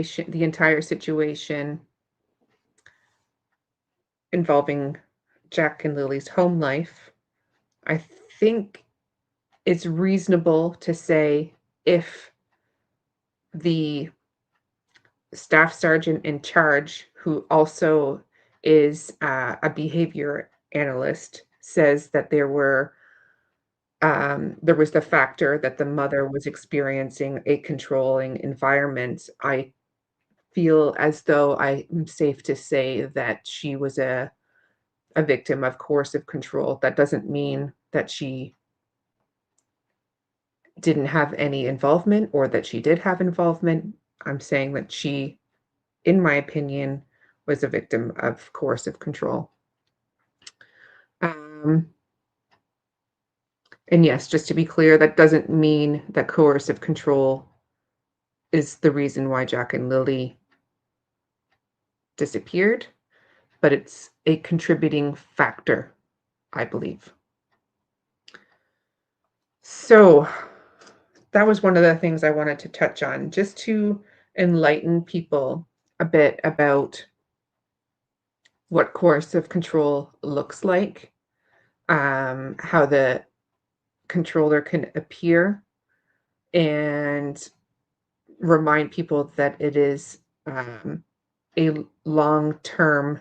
the entire situation involving Jack and Lily's home life, I think it's reasonable to say if the staff sergeant in charge, who also is a behavior analyst, says that there was the factor that the mother was experiencing a controlling environment. I feel as though I am safe to say that she was a victim of coercive control. That doesn't mean that she didn't have any involvement or that she did have involvement. I'm saying that she, in my opinion, was a victim of coercive control. And yes, just to be clear, that doesn't mean that coercive control is the reason why Jack and Lily disappeared, but it's a contributing factor, I believe. So that was one of the things I wanted to touch on, just to enlighten people a bit about what coercive control looks like, how the controller can appear, and remind people that it is a long-term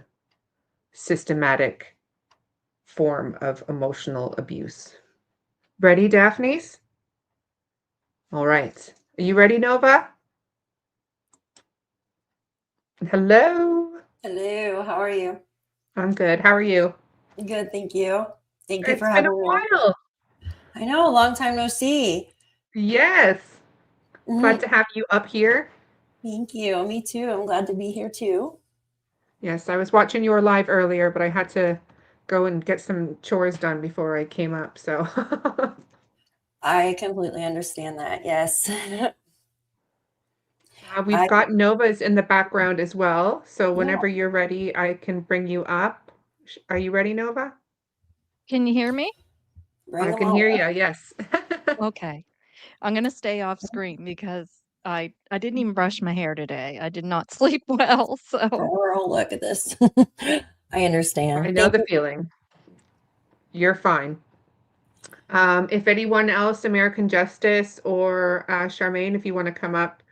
systematic form of emotional abuse. Ready, Daphne's? All right. Are you ready, Novah? Hello. Hello, how are you? I'm good. How are you? Good, thank you. Thank you for It's been having a me. while. I know, a long time no see. Yes. Glad to have you up here. Thank you. Me too. I'm glad to be here too. Yes, I was watching your live earlier, but I had to go and get some chores done before I came up, so. I completely understand that, yes. We've got Novah's in the background as well, so whenever you're ready, I can bring you up. Are you ready, Novah? Can you hear me? I can hear you, yes. Okay. I'm going to stay off screen because I didn't even brush my hair today. I did not sleep well, so. Oh, look at this. I understand. I know the feeling. You're fine. If anyone else, American Justice or Charmaine, if you want to come up,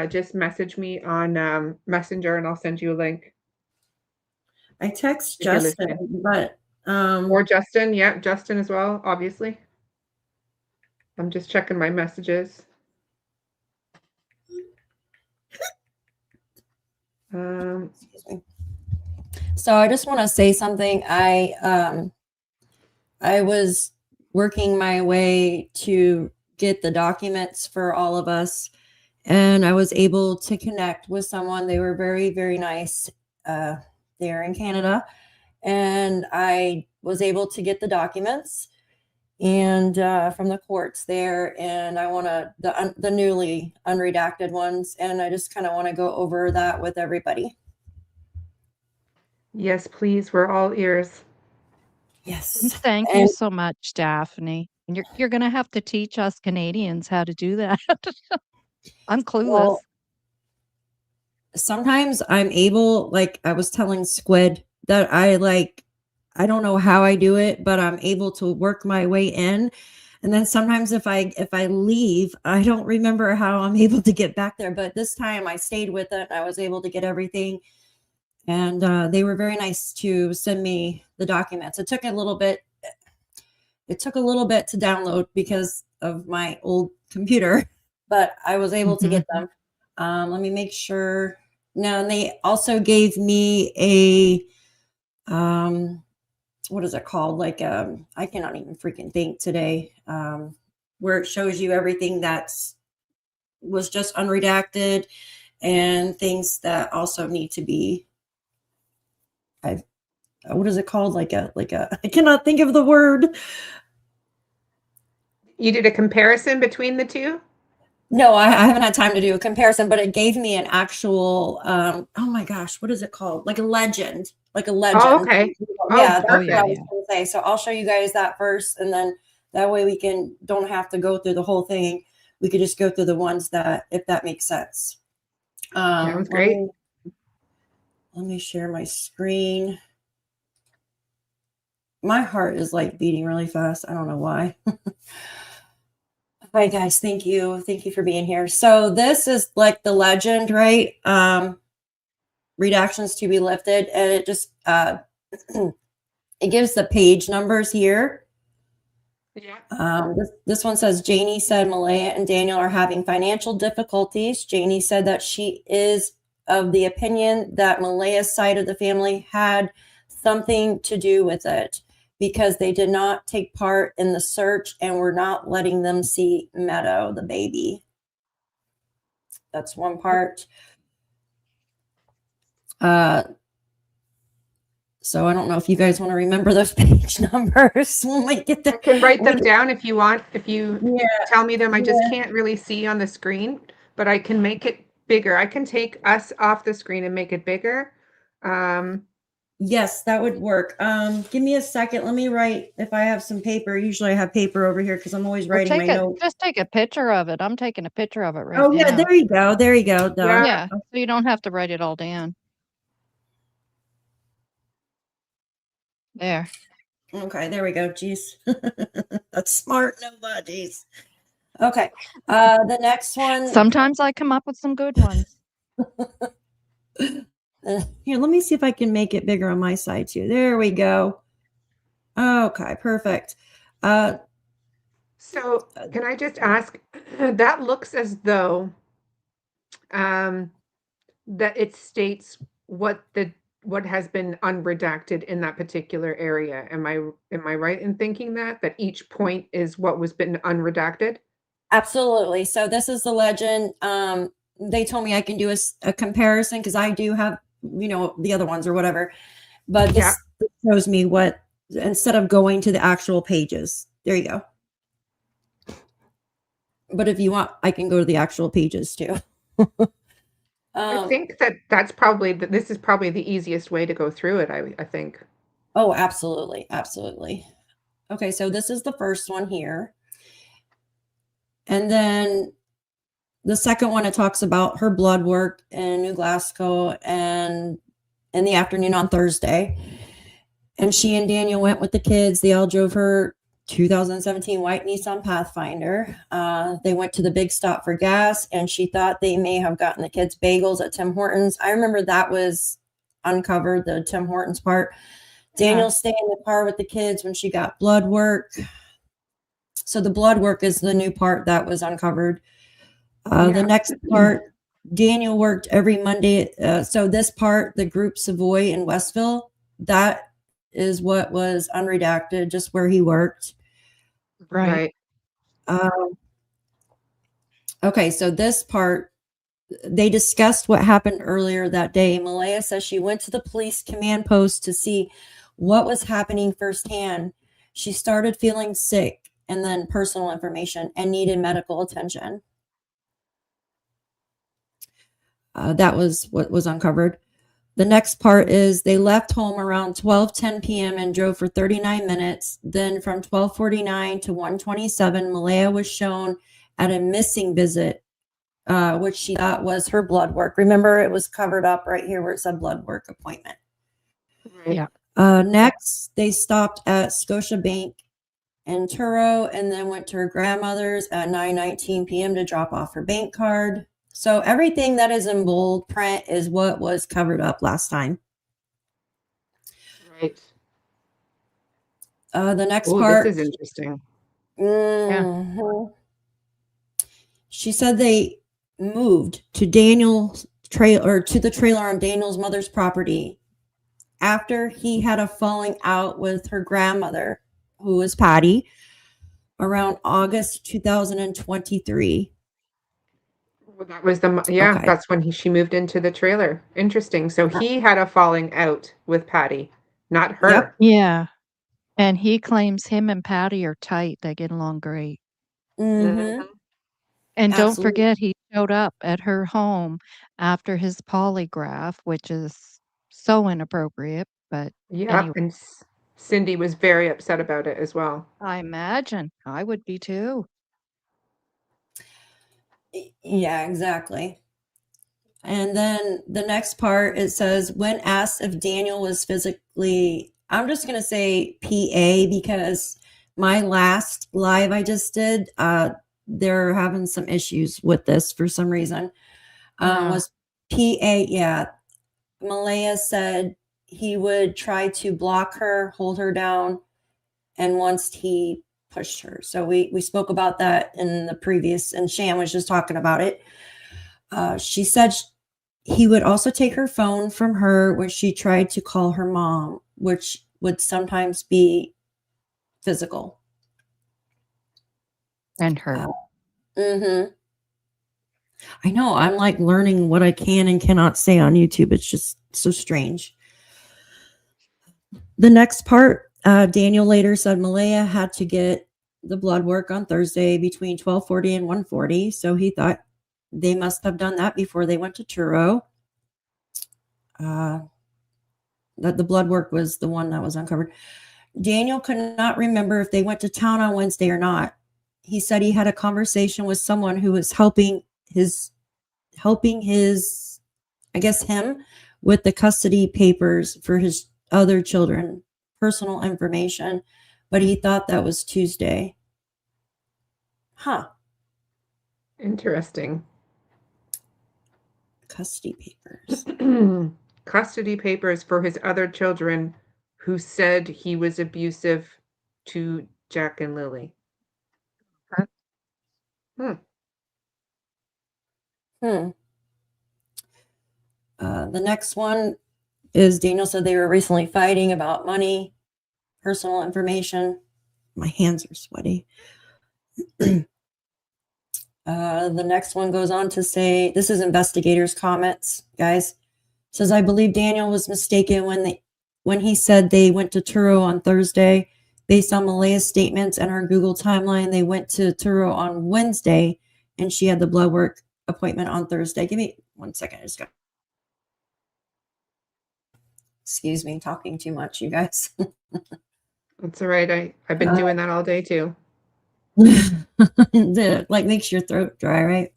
just message me on Messenger and I'll send you a link. I text Justin, but or Justin, yeah, Justin as well, obviously. I'm just checking my messages. Excuse me. So I just want to say something. I was working my way to get the documents for all of us, and I was able to connect with someone. They were very, very nice there in Canada, and I was able to get the documents and from the courts there, and I want to the newly unredacted ones, and I just kind of want to go over that with everybody. Yes, please. We're all ears. Yes. Thank you so much, Daphne. And you're going to have to teach us Canadians how to do that. I'm clueless. Well, sometimes I'm able, like I was telling Squid, that I don't know how I do it, but I'm able to work my way in. And then sometimes if I leave, I don't remember how I'm able to get back there. But this time I stayed with it. I was able to get everything. And they were very nice to send me the documents. It took a little bit to download because of my old computer, but I was able to get them. Let me make sure. No, and they also gave me a what is it called? Like I cannot even freaking think today. Where it shows you everything was just unredacted and things that also need to be. What is it called? Like a I cannot think of the word. You did a comparison between the two? No, I haven't had time to do a comparison, but it gave me an actual, oh my gosh, what is it called? Like a legend. Oh, okay. Yeah, that's what I was going to say. So I'll show you guys that first, and then that way we don't have to go through the whole thing. We could just go through the ones that, if that makes sense. Sounds great. Let me share my screen. My heart is like beating really fast. I don't know why. Hi guys, thank you. Thank you for being here. So this is like the legend, right? Redactions to be lifted, and it just it gives the page numbers here. Yeah. This one says Janie said Malaya and Daniel are having financial difficulties. Janie said that she is of the opinion that Malaya's side of the family had something to do with it because they did not take part in the search and were not letting them see Meadow, the baby. That's one part. So I don't know if you guys want to remember those page numbers. We might get I can write them down if you want. If you tell me them, I just can't really see on the screen, but I can make it bigger. I can take us off the screen and make it bigger. Yes, that would work. Give me a second. Let me write if I have some paper. Usually I have paper over here because I'm always writing my notes. Just take a picture of it. I'm taking a picture of it right now. now. Yeah, there you go. There you go. Yeah, so you don't have to write it all down. There. Okay, there we go. Jeez. That's smart. Novah, jeez. Okay. The next one. Sometimes I come up with some good ones. Here, let me see if I can make it bigger on my side too. There we go. Okay, perfect. So can I just ask, that looks as though that it states what has been unredacted in that particular area. Am I right in thinking that each point is what was been unredacted? Absolutely. So this is the legend. They told me I can do a comparison because I do have, the other ones or whatever. But this shows me what, instead of going to the actual pages. There you go. But if you want, I can go to the actual pages too. I think this is probably the easiest way to go through it, I think. Oh, absolutely. Absolutely. Okay, so this is the first one here. And then the second one, it talks about her blood work in New Glasgow and in the afternoon on Thursday. And she and Daniel went with the kids. They all drove her 2017 white Nissan Pathfinder. They went to the big stop for gas, and she thought they may have gotten the kids bagels at Tim Hortons. I remember that was uncovered, the Tim Hortons part. Daniel stayed in the car with the kids when she got blood work. So the blood work is the new part that was uncovered. The next part, Daniel worked every Monday. So this part, the group Savoy in Westville, that is what was unredacted, just where he worked. Right. Okay, so this part, they discussed what happened earlier that day. Malaya says she went to the police command post to see what was happening firsthand. She started feeling sick and then personal information and needed medical attention. That was what was uncovered. The next part is they left home around 12:10 p.m. and drove for 39 minutes. Then from 12:49 to 1:27, Malaya was shown at a missing visit, which she thought was her blood work. Remember, it was covered up right here where it said blood work appointment. Yeah. Next, they stopped at Scotia Bank in Truro and then went to her grandmother's at 9:19 p.m. to drop off her bank card. So everything that is in bold print is what was covered up last time. Right. The next part. This is interesting. Yeah. She said they moved to Daniel's trailer, to the trailer on Daniel's mother's property after he had a falling out with her grandmother, who was Patty, around August 2023. Well, that was that's when she moved into the trailer. Interesting. So he had a falling out with Patty, not her. Yep. Yeah. And he claims him and Patty are tight. They get along great. Mm-hmm. And don't forget, he showed up at her home after his polygraph, which is so inappropriate. But anyway. And Cindy was very upset about it as well. I imagine. I would be too. Yeah, exactly. And then the next part, it says, when asked if Daniel was physically, I'm just going to say PA because my last live I just did, they're having some issues with this for some reason. Was PA, yeah. Malaya said he would try to block her, hold her down, and once he pushed her. So we spoke about that in the previous, and Shan was just talking about it. She said he would also take her phone from her when she tried to call her mom, which would sometimes be physical. And her. Mm-hmm. I know. I'm like learning what I can and cannot say on YouTube. It's just so strange. The next part, Daniel later said Malaya had to get the blood work on Thursday between 12:40 and 1:40. So he thought they must have done that before they went to Truro. That the blood work was the one that was uncovered. Daniel could not remember if they went to town on Wednesday or not. He said he had a conversation with someone who was helping his, I guess him, with the custody papers for his other children, personal information, but he thought that was Tuesday. Huh. Interesting. Custody papers. Custody papers for his other children who said he was abusive to Jack and Lily. The next one is Daniel said they were recently fighting about money, personal information. My hands are sweaty. The next one goes on to say, this is investigators' comments, guys. Says, I believe Daniel was mistaken when he said they went to Truro on Thursday. Based on Malaya's statements and her Google timeline, they went to Truro on Wednesday, and she had the blood work appointment on Thursday. Give me 1 second. I just got. Excuse me, talking too much, you guys. That's all right. I've been doing that all day too. Like makes your throat dry, right?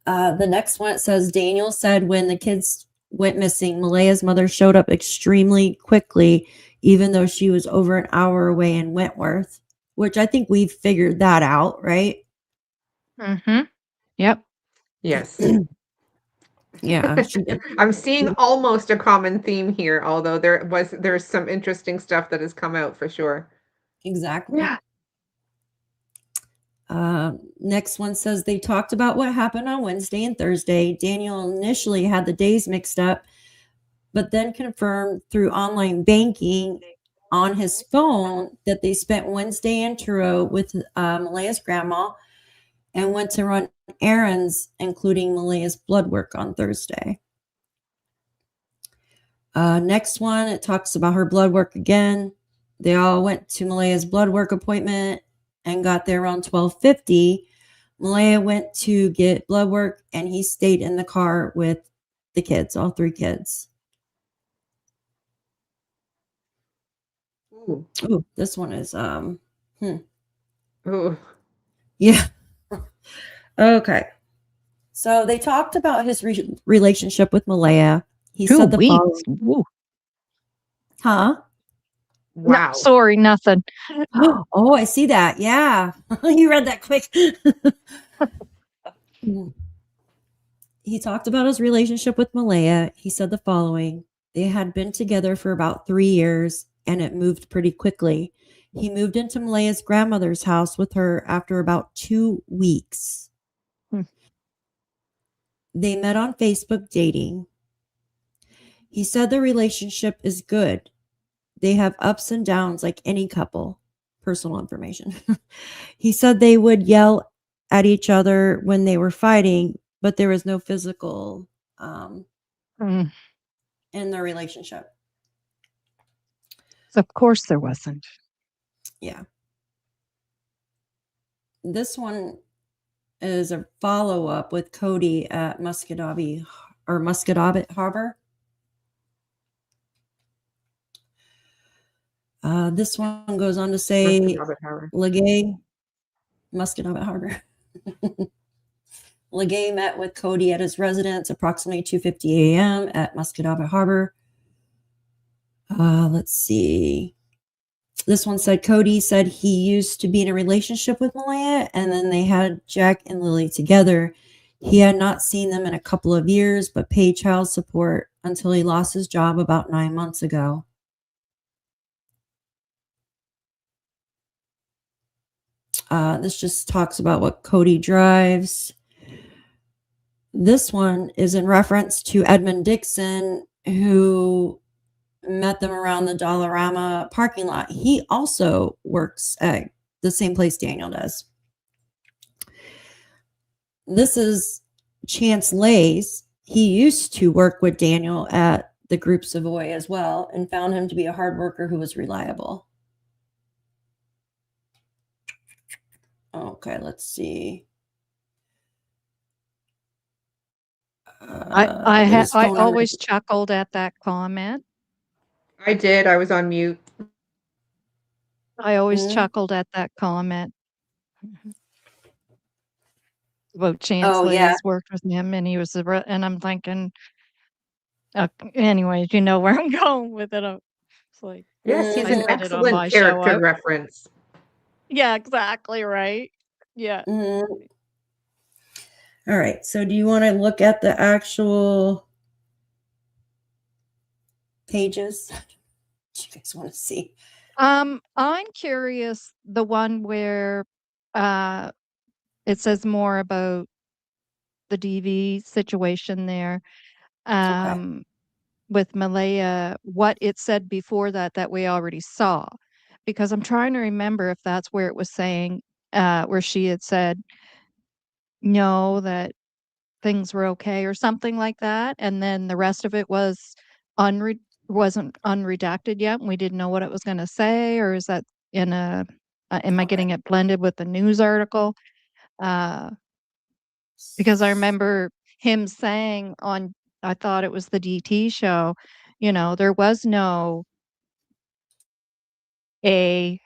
The next one, it says Daniel said when the kids went missing, Malaya's mother showed up extremely quickly, even though she was over an hour away in Wentworth, which I think we've figured that out, right? Mm-hmm. Yep. Yes. Yeah. She did. I'm seeing almost a common theme here, although there's some interesting stuff that has come out for sure. Exactly. Yeah. Next one says they talked about what happened on Wednesday and Thursday. Daniel initially had the days mixed up, but then confirmed through online banking on his phone that they spent Wednesday in Truro with Malaya's grandma and went to run errands, including Malaya's blood work on Thursday. Next one, it talks about her blood work again. They all went to Malaya's blood work appointment and got there around 12:50. Malaya went to get blood work, and he stayed in the car with the kids, all three kids. Ooh. Oh, this one is Ooh. Yeah. Okay. So they talked about his relationship with Malaya. He 2 said the weeks. following. Woo. Wow. No, sorry, nothing. Oh, I see that. Yeah. You read that quick. He talked about his relationship with Malaya. He said the following. They had been together for about 3 years, and it moved pretty quickly. He moved into Malaya's grandmother's house with her after about 2 weeks. They met on Facebook dating. He said the relationship is good. They have ups and downs like any couple. Personal information. He said they would yell at each other when they were fighting, but there was no physical in their relationship. Of course there wasn't. Yeah. This one is a follow-up with Cody at Muscatawbie Harbor. This one goes on to say Muscatawbie Harbor. Legay met with Cody at his residence approximately 2:50 a.m. at Muscatava Harbor. Let's see. This one said Cody said he used to be in a relationship with Malaya, and then they had Jack and Lily together. He had not seen them in a couple of years, but paid child support until he lost his job about 9 months ago. This just talks about what Cody drives. This one is in reference to Edmund Dixon, who met them around the Dollarama parking lot. He also works at the same place Daniel does. This is Chance Lays. He used to work with Daniel at the Group Savoy as well and found him to be a hard worker who was reliable. Okay, let's see. I always chuckled at that comment. I did. I was on mute. I always chuckled at that comment. About Chance Lays worked with him, and he was and I'm thinking, anyways, you know where I'm going with it. It's like, yes, he's I an said it on my excellent show. character reference. Yeah, exactly right. Yeah. All right. So do you want to look at the actual pages? Do you guys want to see? I'm curious, the one where it says more about the DV situation there. With Malaya, what it said before that we already saw. Because I'm trying to remember if that's where it was saying, where she had said, no, that things were okay or something like that. And then the rest of it was wasn't unredacted yet. And we didn't know what it was going to say. Or is that in a, am I getting it blended with the news article? Because I remember him saying on, I thought it was the DT show, there was no ABUSE,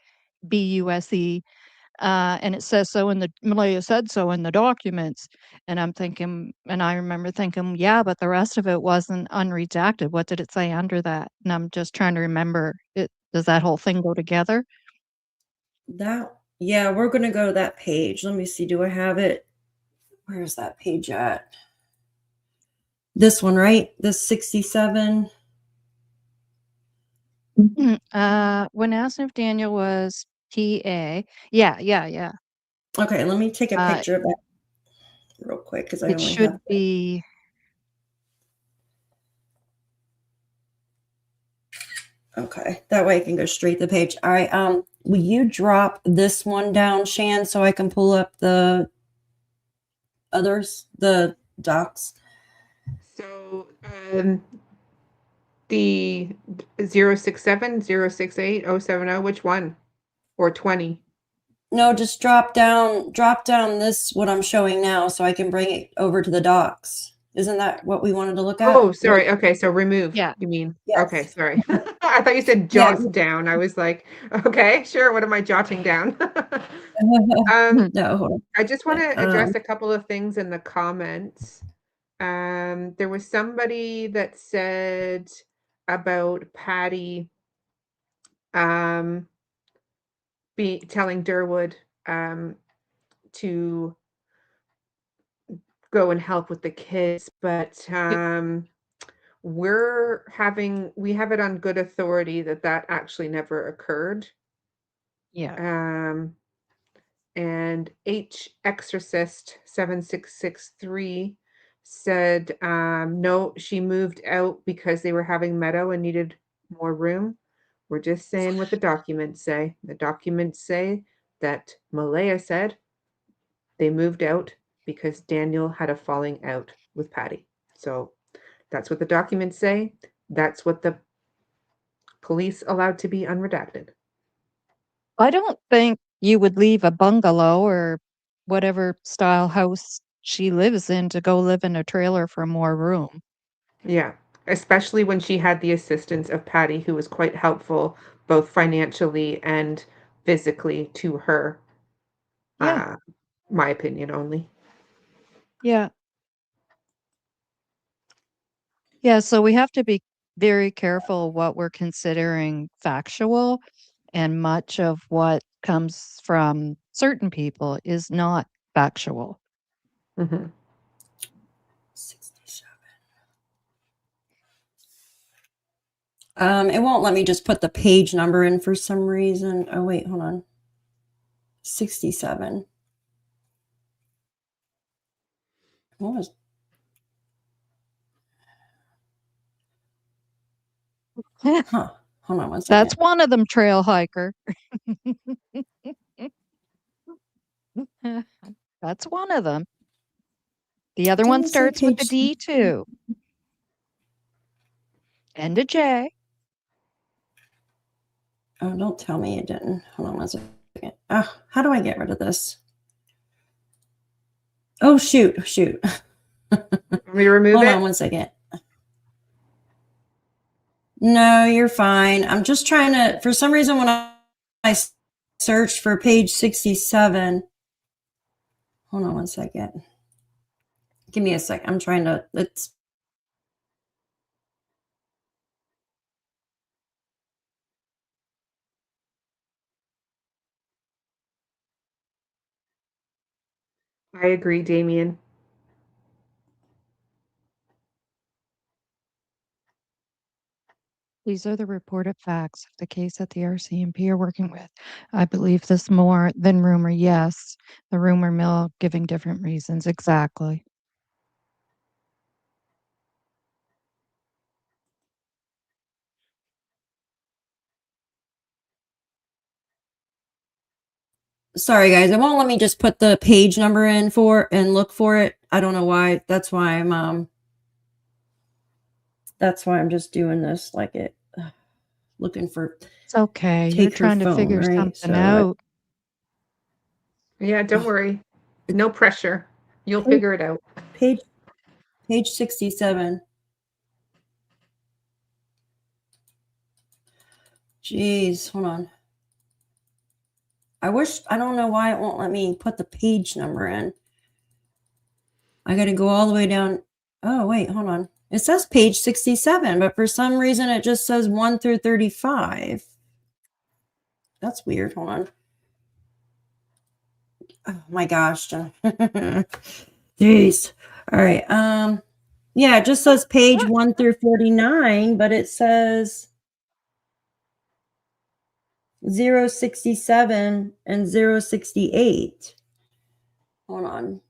and it says so Malaya said so in the documents. And I'm thinking, and I remember thinking, yeah, but the rest of it wasn't unredacted. What did it say under that? And I'm just trying to remember it. Does that whole thing go together? Yeah, we're going to go to that page. Let me see. Do I have it? Where's that page at? This one, right? This 67. When asked if Daniel was PA. Yeah. Okay, let me take a picture of that real quick because I it only should have be. Okay, that way I can go straight to the page. All right, will you drop this one down, Shan, so I can pull up the others, the docs? So the 067, 068, 070, which one? Or 20? No, just drop down this, what I'm showing now, so I can bring it over to the docs. Isn't that what we wanted to look at? Oh, sorry. Okay, so remove, Yeah. you mean? Yes. Okay, sorry. I thought you said jot down. I was like, okay, sure. What am I jotting down? No, hold on. I just want to address a couple of things in the comments. There was somebody that said about Patty telling Durwood to go and help with the kids, but we have it on good authority that actually never occurred. Yeah. And H Exorcist 7663 said, no, she moved out because they were having Meadow and needed more room. We're just saying what the documents say. The documents say that Malaya said they moved out because Daniel had a falling out with Patty. So that's what the documents say. That's what the police allowed to be unredacted. I don't think you would leave a bungalow or whatever style house she lives in to go live in a trailer for more room. Yeah, especially when she had the assistance of Patty, who was quite helpful both financially and physically to her. Yeah. My opinion only. Yeah. Yeah, so we have to be very careful what we're considering factual, and much of what comes from certain people is not factual. Mhm. 67. It won't let me just put the page number in for some reason. Oh, wait, hold on. 67. What was? Huh. Hold on one second. That's one of them, trail hiker. That's one of them. The other one Didn't say starts with a page. D too. And a J. Oh, don't tell me it didn't. Hold on one second. Oh, how do I get rid of this? Oh, shoot. Want me to remove Hold it? on one second. No, you're fine. I'm just trying to, for some reason, when I searched for page 67, hold on one second. Give me a sec. I'm trying to, let's. I agree, Damien. These are the reported facts of the case that the RCMP are working with. I believe this more than rumor. Yes, the rumor mill giving different reasons. Exactly. Sorry, guys. It won't let me just put the page number in for and look for it. I don't know why. That's why I'm just doing this like it. Looking for. It's okay. You're Take her trying to phone, figure right? something So out. Yeah, don't worry. No pressure. You'll page figure it out. page 67. Jeez, hold on. I don't know why it won't let me put the page number in. I got to go all the way down. Oh, wait, hold on. It says page 67, but for some reason it just says 1 through 35. That's weird. Hold on. Oh my gosh. Jeez. All right. Yeah, it just says page 1 through 49, but it says 067 and 068. Hold on.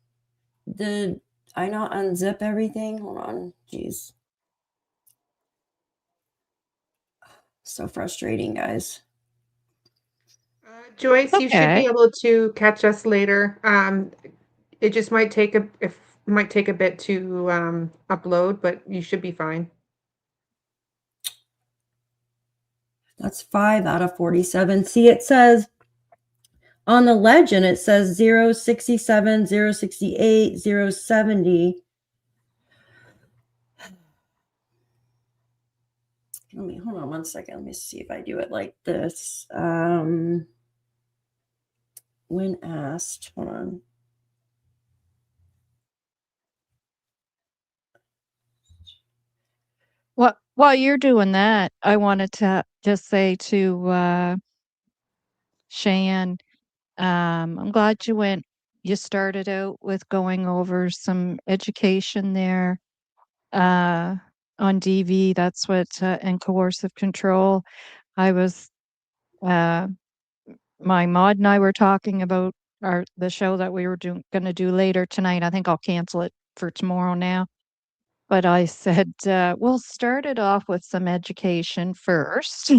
Did I not unzip everything? Hold on. Jeez. So frustrating, guys. Joyce, you should be Okay. able to catch us later. It just might take a bit to upload, but you should be fine. That's 5 out of 47. See, it says on the legend, it says 067, 068, 070. Let me hold on one second. Let me see if I do it like this. When asked, hold on. While you're doing that, I wanted to just say to Shan, I'm glad you started out with going over some education there on DV. That's what, and coercive control. I was, my mod and I were talking about the show that we were going to do later tonight. I think I'll cancel it for tomorrow now. But I said, we'll start it off with some education first.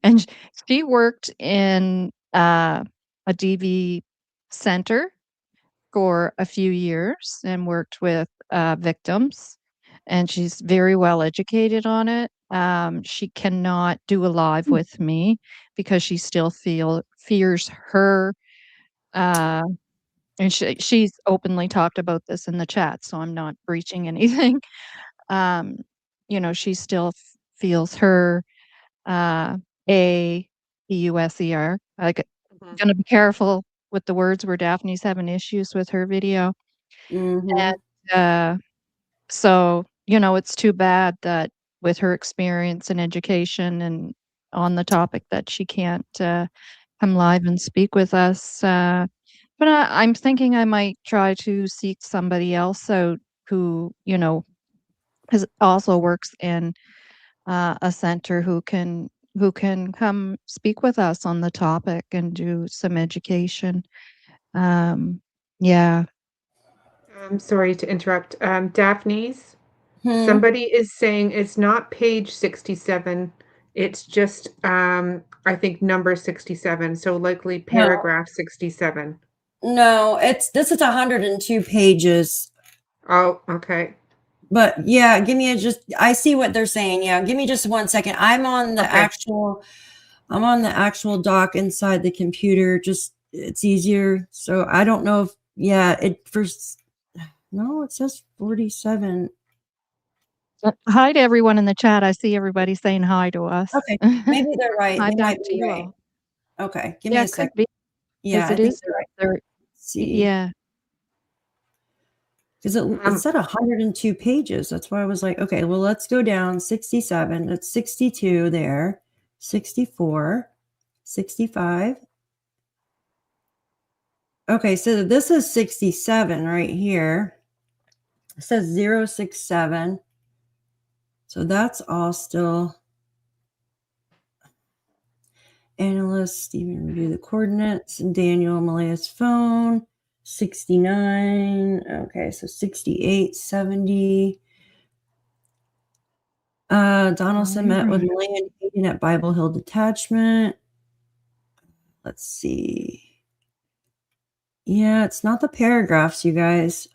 And she worked in a DV center for a few years and worked with victims. And she's very well educated on it. She cannot do a live with me because she still fears her. And she's openly talked about this in the chat, so I'm not breaching anything. She still feels her AUSER. Like, Mhm. gonna be careful with the words where Daphne's having issues with her video. Mm-hmm. And so, you know, it's too bad that with her experience and education and on the topic that she can't come live and speak with us. But I'm thinking I might try to seek somebody else out who, you know, also works in a center who can come speak with us on the topic and do some education. Yeah. I'm sorry to interrupt. Daphne's, Hmm. somebody is saying it's not page 67. It's just, I think number 67. So likely No, paragraph 67. no, this is 102 pages. Oh, okay. But yeah, I see what they're saying. Yeah, give me just 1 second. Okay. I'm on the actual doc inside the computer. Just it's easier. So I don't know if yeah, it first no, it says 47. Hi to everyone in the chat. I see everybody saying hi to us. Okay, maybe they're right. Hi They back might to be you right. all. Okay, give me Yeah, a it could second. be Yeah, because I it think is they're right. there. Let's see. Yeah. Because it Um, said 102 pages. That's why I was like, okay, well, let's go down 67. It's 62 there, 64, 65. Okay, so this is 67 right here. It says 067. So that's all still analyst, Stephen review the coordinates, Daniel Malaya's phone, 69. Okay, so 68, 70. Donaldson met with Alright. Malaya and Hayden at Bible Hill Detachment. Let's see. Yeah, it's not the paragraphs, you guys.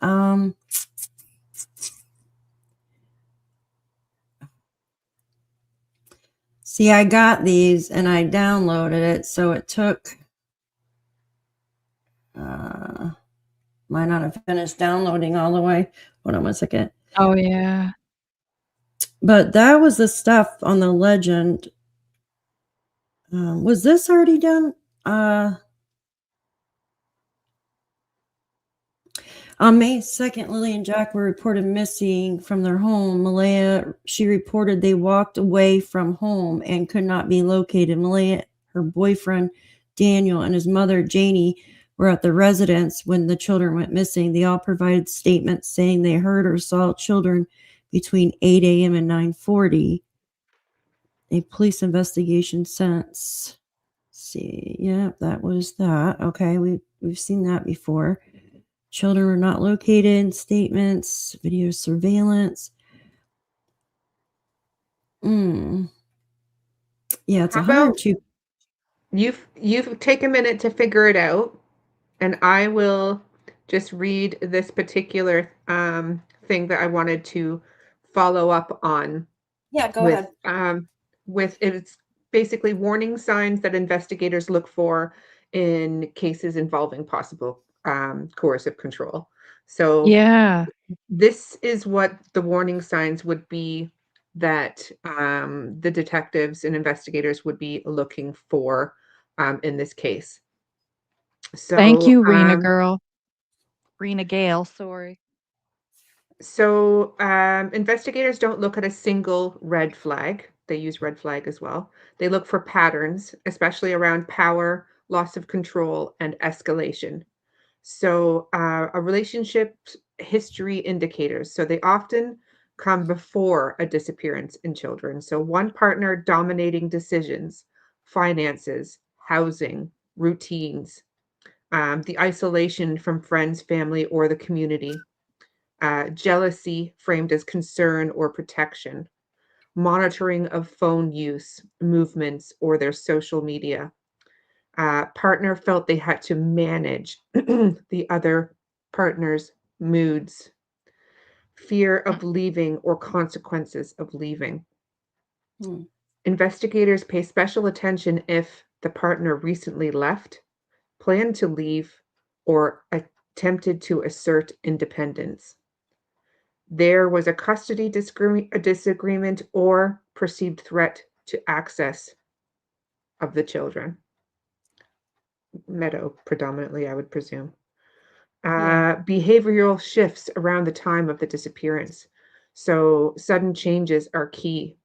See, I got these and I downloaded it, so it took might not have finished downloading all the way. Hold on 1 second. Oh, yeah. But that was the stuff on the legend. Was this already done? On May 2nd, Lily and Jack were reported missing from their home. Malaya, she reported they walked away from home and could not be located. Malaya, her boyfriend, Daniel, and his mother, Janie, were at the residence when the children went missing. They all provided statements saying they heard or saw children between 8 a.m. and 9:40. A police investigation since. See, yeah, that was that. Okay, we've seen that before. Children were not located, statements, video surveillance. Yeah, it's how about 102. you take a minute to figure it out, and I will just read this particular thing that I wanted to follow up on Yeah, go with ahead. it's basically warning signs that investigators look for in cases involving possible coercive control. So Yeah. this is what the warning signs would be that the detectives and investigators would be looking for in this case. Thank So you, Rena girl. Rena Gale, sorry. Investigators don't look at a single red flag. They use red flag as well. They look for patterns, especially around power, loss of control, and escalation. A relationship history indicators. So they often come before a disappearance in children. So one partner dominating decisions, finances, housing, routines, the isolation from friends, family, or the community, jealousy framed as concern or protection, monitoring of phone use, movements, or their social media. Partner felt they had to manage the other partner's moods, fear of leaving or consequences of leaving. Hmm. Investigators pay special attention if the partner recently left, planned to leave, or attempted to assert independence. There was a custody disagreement or perceived threat to access of the children. Meadow, predominantly, I would presume. Behavioral shifts around the time of the disappearance. So sudden changes are key.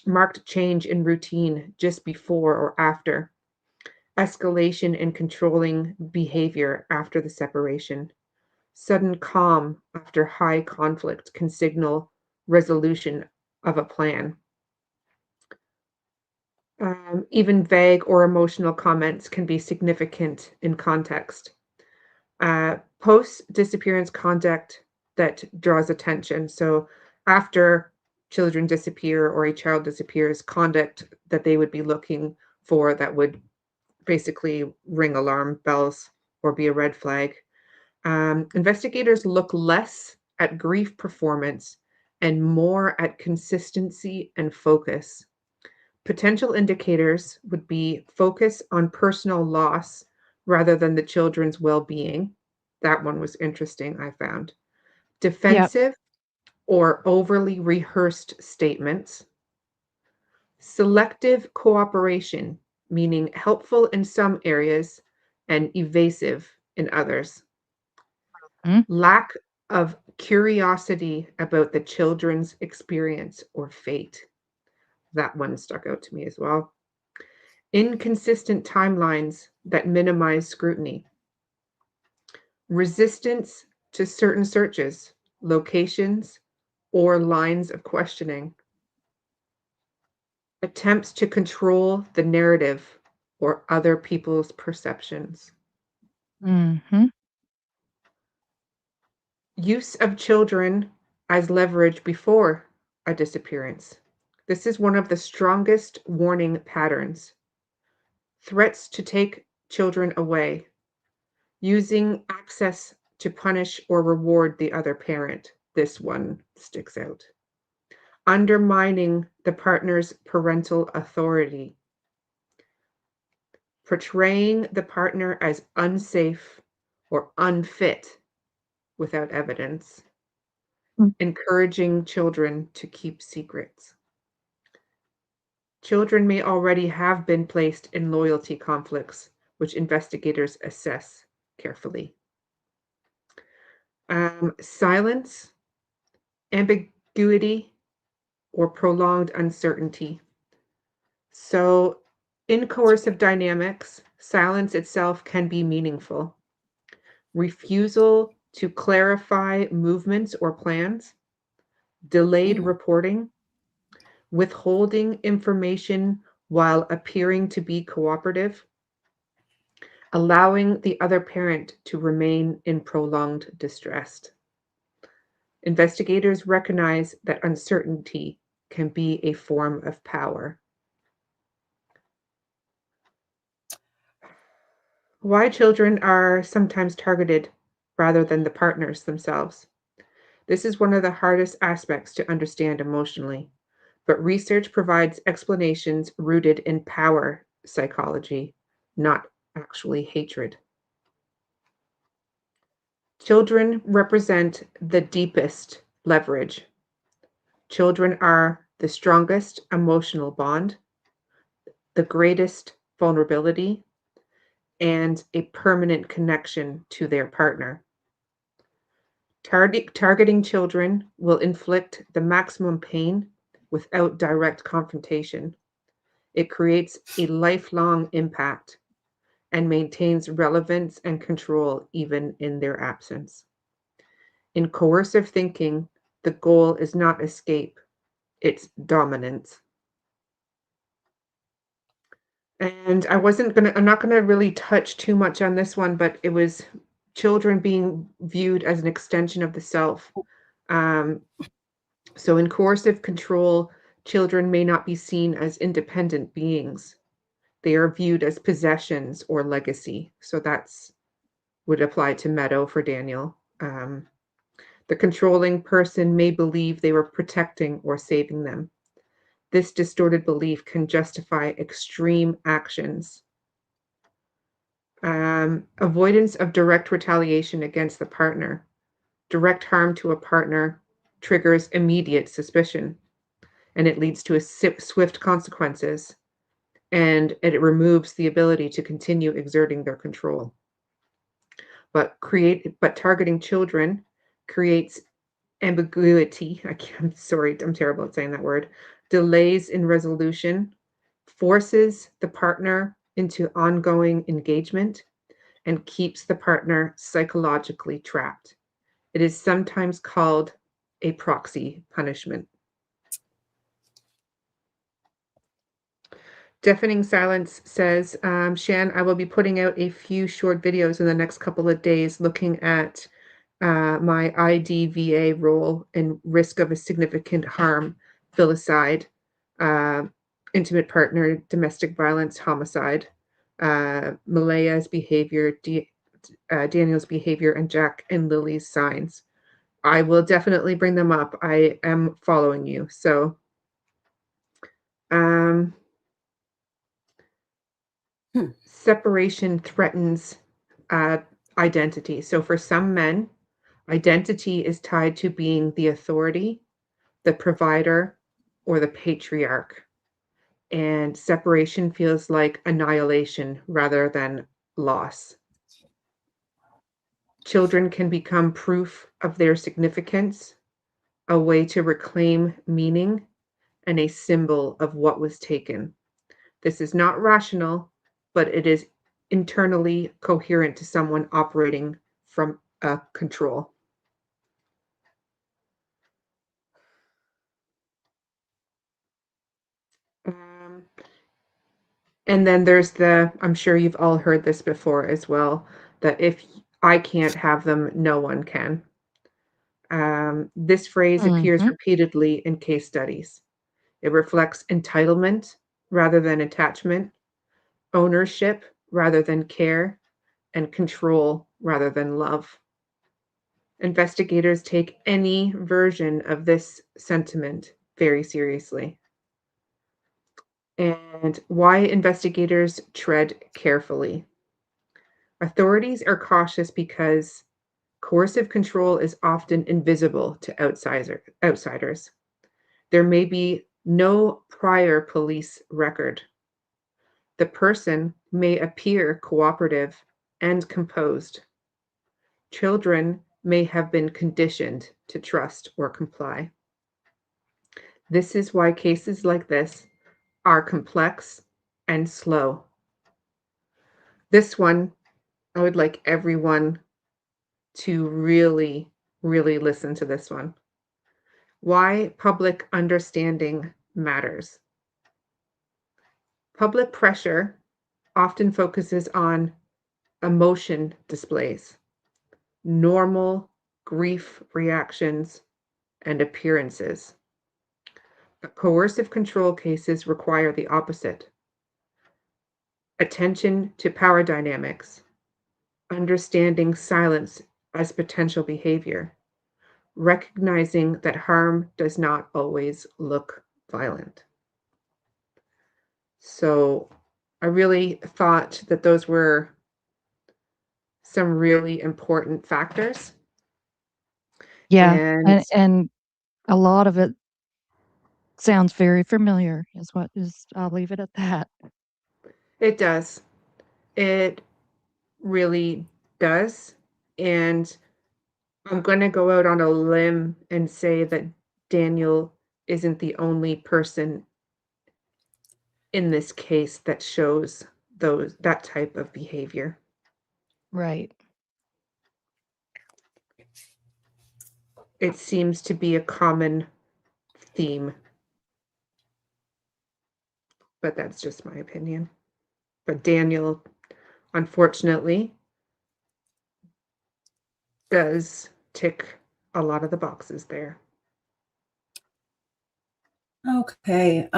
Marked change in routine just before or after. Escalation in controlling behavior after the separation. Sudden calm after high conflict can signal resolution of a plan. Even vague or emotional comments can be significant in context. Post-disappearance conduct that draws attention. So after children disappear or a child disappears, conduct that they would be looking for that would basically ring alarm bells or be a red flag. Investigators look less at grief performance and more at consistency and focus. Potential indicators would be focus on personal loss rather than the children's well-being. That one was interesting, I found. Yep. Defensive or overly rehearsed statements. Selective cooperation, meaning helpful in some areas and evasive in others. Mm. Lack of curiosity about the children's experience or fate. That one stuck out to me as well. Inconsistent timelines that minimize scrutiny. Resistance to certain searches, locations, or lines of questioning. Attempts to control the narrative or other people's perceptions. Mm-hmm. Use of children as leverage before a disappearance. This is one of the strongest warning patterns. Threats to take children away, using access to punish or reward the other parent. This one sticks out. Undermining the partner's parental authority. Portraying the partner as unsafe or unfit without evidence. Mm. Encouraging children to keep secrets. Children may already have been placed in loyalty conflicts, which investigators assess carefully. Silence, ambiguity, or prolonged uncertainty. So, in coercive dynamics, silence itself can be meaningful. Refusal to clarify movements or plans, delayed reporting, withholding information while appearing to be cooperative, allowing the other parent to remain in prolonged distress. Investigators recognize that uncertainty can be a form of power. Why children are sometimes targeted rather than the partners themselves. This is one of the hardest aspects to understand emotionally, but research provides explanations rooted in power psychology, not actually hatred. Children represent the deepest leverage. Children are the strongest emotional bond, the greatest vulnerability, and a permanent connection to their partner. Targeting children will inflict the maximum pain without direct confrontation. It creates a lifelong impact and maintains relevance and control even in their absence. In coercive thinking, the goal is not escape, it's dominance. And I'm not gonna really touch too much on this one, but it was children being viewed as an extension of the self. Um, so in coercive control, children may not be seen as independent beings. They are viewed as possessions or legacy. So that's would apply to Meadow for Daniel. The controlling person may believe they were protecting or saving them. This distorted belief can justify extreme actions. Avoidance of direct retaliation against the partner. Direct harm to a partner triggers immediate suspicion, and it leads to swift consequences, and it removes the ability to continue exerting their control. but targeting children creates ambiguity. I'm sorry, I'm terrible at saying that word. Delays in resolution, forces the partner into ongoing engagement, and keeps the partner psychologically trapped. It is sometimes called a proxy punishment. Deafening Silence says, Shan, I will be putting out a few short videos in the next couple of days looking at my IDVA role and risk of a significant harm, filicide, intimate partner, domestic violence, homicide, Malaya's behavior, Daniel's behavior, and Jack and Lily's signs. I will definitely bring them up. I am following you. So, separation threatens identity. So for some men, identity is tied to being the authority, the provider, or the patriarch. And separation feels like annihilation rather than loss. Children can become proof of their significance, a way to reclaim meaning, and a symbol of what was taken. This is not rational, but it is internally coherent to someone operating from control. And then there's I'm sure you've all heard this before as well, that if I can't have them, no one can. This phrase appears repeatedly in case studies. It reflects entitlement rather than attachment, ownership rather than care, and control rather than love. Investigators take any version of this sentiment very seriously. And why investigators tread carefully. Authorities are cautious because coercive control is often invisible to outsiders. There may be no prior police record. The person may appear cooperative and composed. Children may have been conditioned to trust or comply. This is why cases like this are complex and slow. This one, I would like everyone to really, really listen to this one. Why public understanding matters. Public pressure often focuses on emotion displays, normal grief reactions, and appearances. But coercive control cases require the opposite. Attention to power dynamics, understanding silence as potential behavior, recognizing that harm does not always look violent. So I really thought that those were some really important factors. Yeah, And and a lot of it sounds very familiar I'll leave it at that. it does. It really does. And I'm going to go out on a limb and say that Daniel isn't the only person in this case that shows that type of behavior. Right. It seems to be a common theme. But that's just my opinion. But Daniel, unfortunately, does tick a lot of the boxes there. Okay.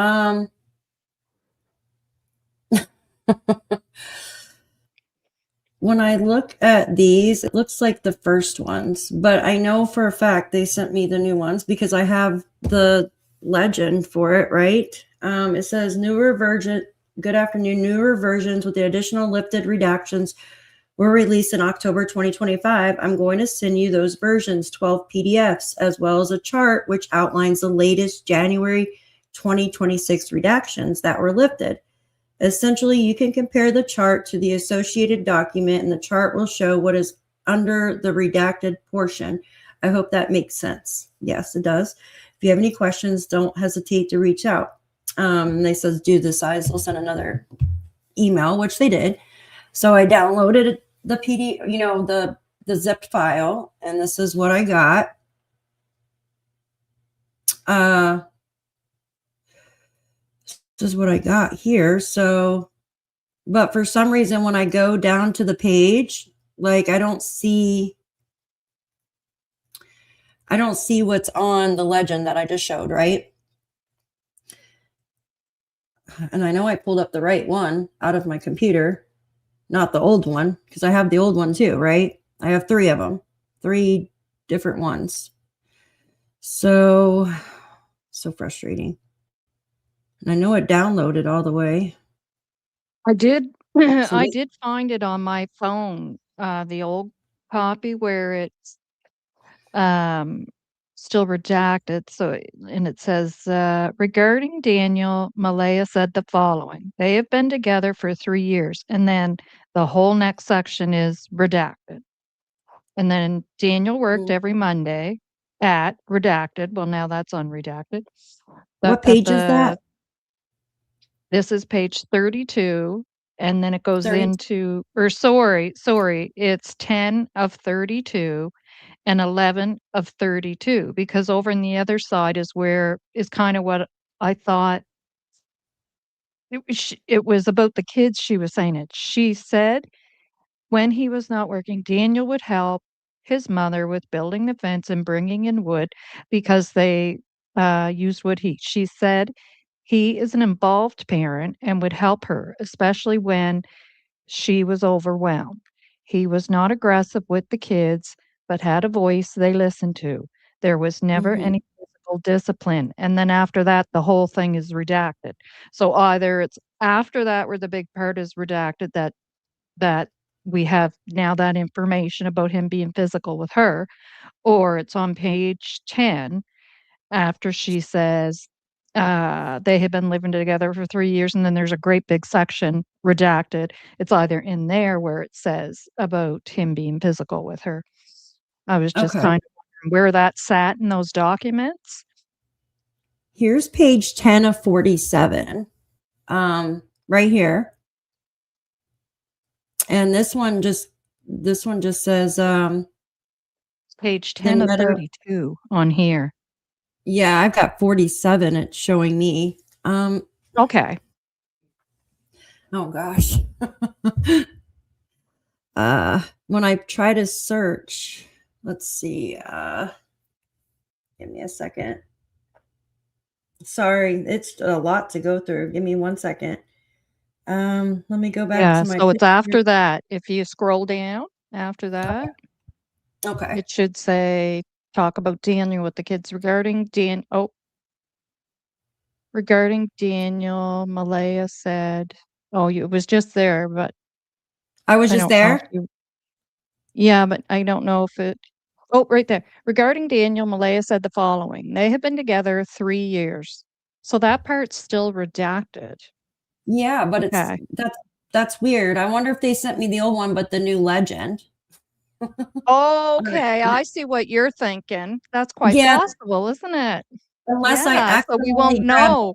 When I look at these, it looks like the first ones, but I know for a fact they sent me the new ones because I have the legend for it, right? It says newer version. Good afternoon. Newer versions with the additional lifted redactions were released in October 2025. I'm going to send you those versions, 12 PDFs, as well as a chart which outlines the latest January 2026 redactions that were lifted. Essentially, you can compare the chart to the associated document, and the chart will show what is under the redacted portion. I hope that makes sense. Yes, it does. If you have any questions, don't hesitate to reach out. They says do the size. They'll send another email, which they did. So I downloaded the PD, the zipped file, and this is what I got. This is what I got here. So, but for some reason, when I go down to the page, like I don't see what's on the legend that I just showed, right? And I know I pulled up the right one out of my computer, not the old one, because I have the old one too, right? I have 3 of them, 3 different ones. So frustrating. And I know it downloaded all the way. I did So I did find it on my phone, the old copy where it's still redacted. So, and it says, regarding Daniel, Malaya said the following. They have been together for 3 years. And then the whole next section is redacted. And then Daniel worked every Monday at redacted. Well, now that's unredacted. What page is that? This is page 32. And then it goes 30. into, or sorry, it's 10 of 32 and 11 of 32, because over on the other side is kind of what I thought. It was about the kids. She was saying it. She said when he was not working, Daniel would help his mother with building the fence and bringing in wood because they used wood heat. She said he is an involved parent and would help her, especially when she was overwhelmed. He was not aggressive with the kids, but had a voice they listened to. There was never any physical discipline. And then after that, the whole thing is redacted. So either it's after that where the big part is redacted, that we have now that information about him being physical with her, or it's on page 10 after she says they had been living together for 3 years, and then there's a great big section redacted. It's either in there where it says about him being physical with her. I was just kind of wondering where that sat in those documents. Here's page 10 of 47, right here. And this one just says page 10 of 32 on here. Yeah, I've got 47. It's showing me. Okay. Oh gosh. When I try to search, let's see. Give me a second. Sorry, it's a lot to go through. Give me 1 second. Let me go back to my. So it's after that. If you scroll down after that, okay, it should say talk about Daniel with the kids regarding regarding Daniel. Malaya said, it was just there, but I was just there. Yeah, but I don't know if it. Oh, right there. Regarding Daniel, Malaya said the following. They have been together 3 years. So that part's still redacted. Yeah, but that's weird. I wonder if they sent me the old one, but the new legend. Okay, I see what you're thinking. That's quite possible, isn't it? Unless I accidentally so we won't know.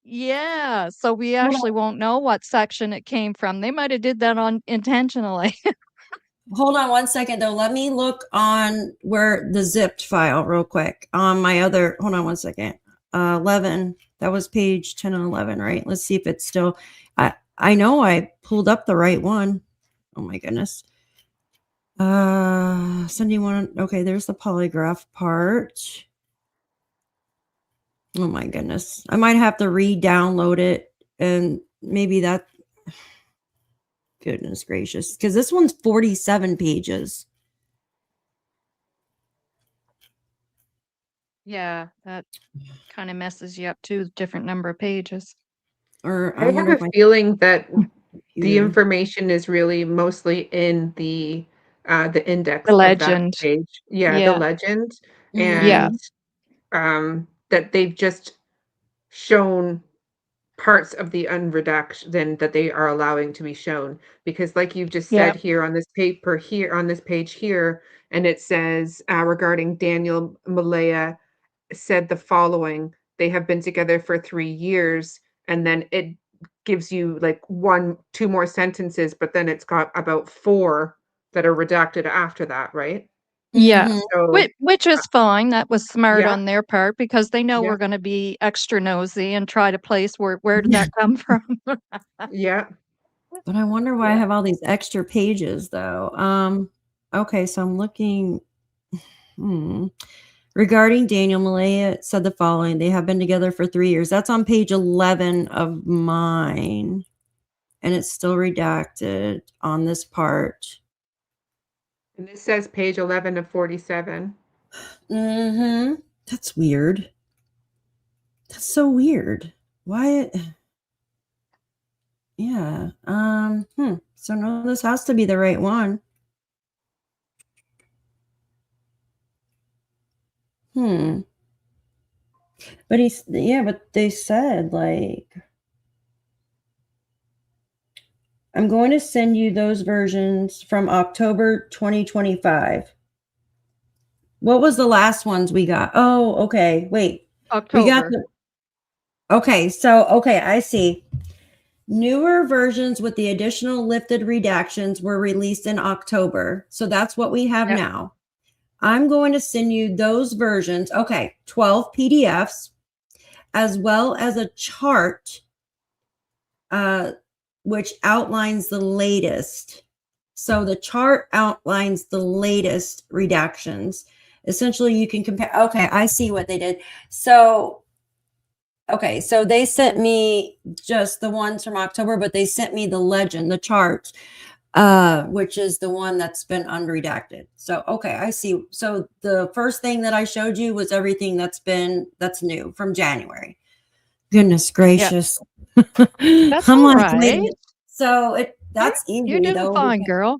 Yeah, so we actually won't know what section it came from. They might have did that intentionally. Hold on 1 second though. Let me look on where the zipped file real quick on my other. Hold on 1 second. 11. That was page 10 and 11, right? Let's see if it's still. I know I pulled up the right one. Oh my goodness. Sending one. Okay, there's the polygraph part. Oh my goodness. I might have to re-download it, and maybe that. Goodness gracious, because this one's 47 pages. Yeah, that kind of messes you up too, different number of pages. Or I have a feeling that the information is really mostly in the index of that page. Yeah, the legend. And that they've just shown parts of the unredaction that they are allowing to be shown. Because like you've just Yeah. said here on this paper here on this page here, and it says regarding Daniel Malaya said the following: they have been together for 3 years, and then it gives you like two more sentences, but then it's got about four that are redacted after that, right? Yeah. Mhm. So Which is fine. That was smart yeah, on their part because they know yeah, we're gonna be extra nosy and try to place where did that come from? yeah. But I wonder why I Yeah. have all these extra pages though. Okay, so I'm looking. Hmm. Regarding Daniel, Malaya said the following: they have been together for 3 years. That's on page 11 of mine, and it's still redacted on this part. And this says page 11 of 47. Mm-hmm. That's weird. That's so weird. Why? Yeah. So no, this has to be the right one. Hmm. But they said like I'm going to send you those versions from October 2025. What was the last ones we got? Oh, okay. Wait. We got October. the okay, I see. Newer versions with the additional lifted redactions were released in October. So that's what we have Yep. now. I'm going to send you those versions. Okay, 12 PDFs as well as a chart which outlines the latest. So the chart outlines the latest redactions. Essentially, you can compare. Okay, I see what they did. So, okay, so they sent me just the ones from October, but they sent me the legend, the chart, which is the one that's been unredacted. So, okay, I see. So the first thing that I showed you was everything that's new from January. Goodness Yep. gracious. That's I'm all like, wait a right. minute. So You're that's you're easy doing though. fine, girl.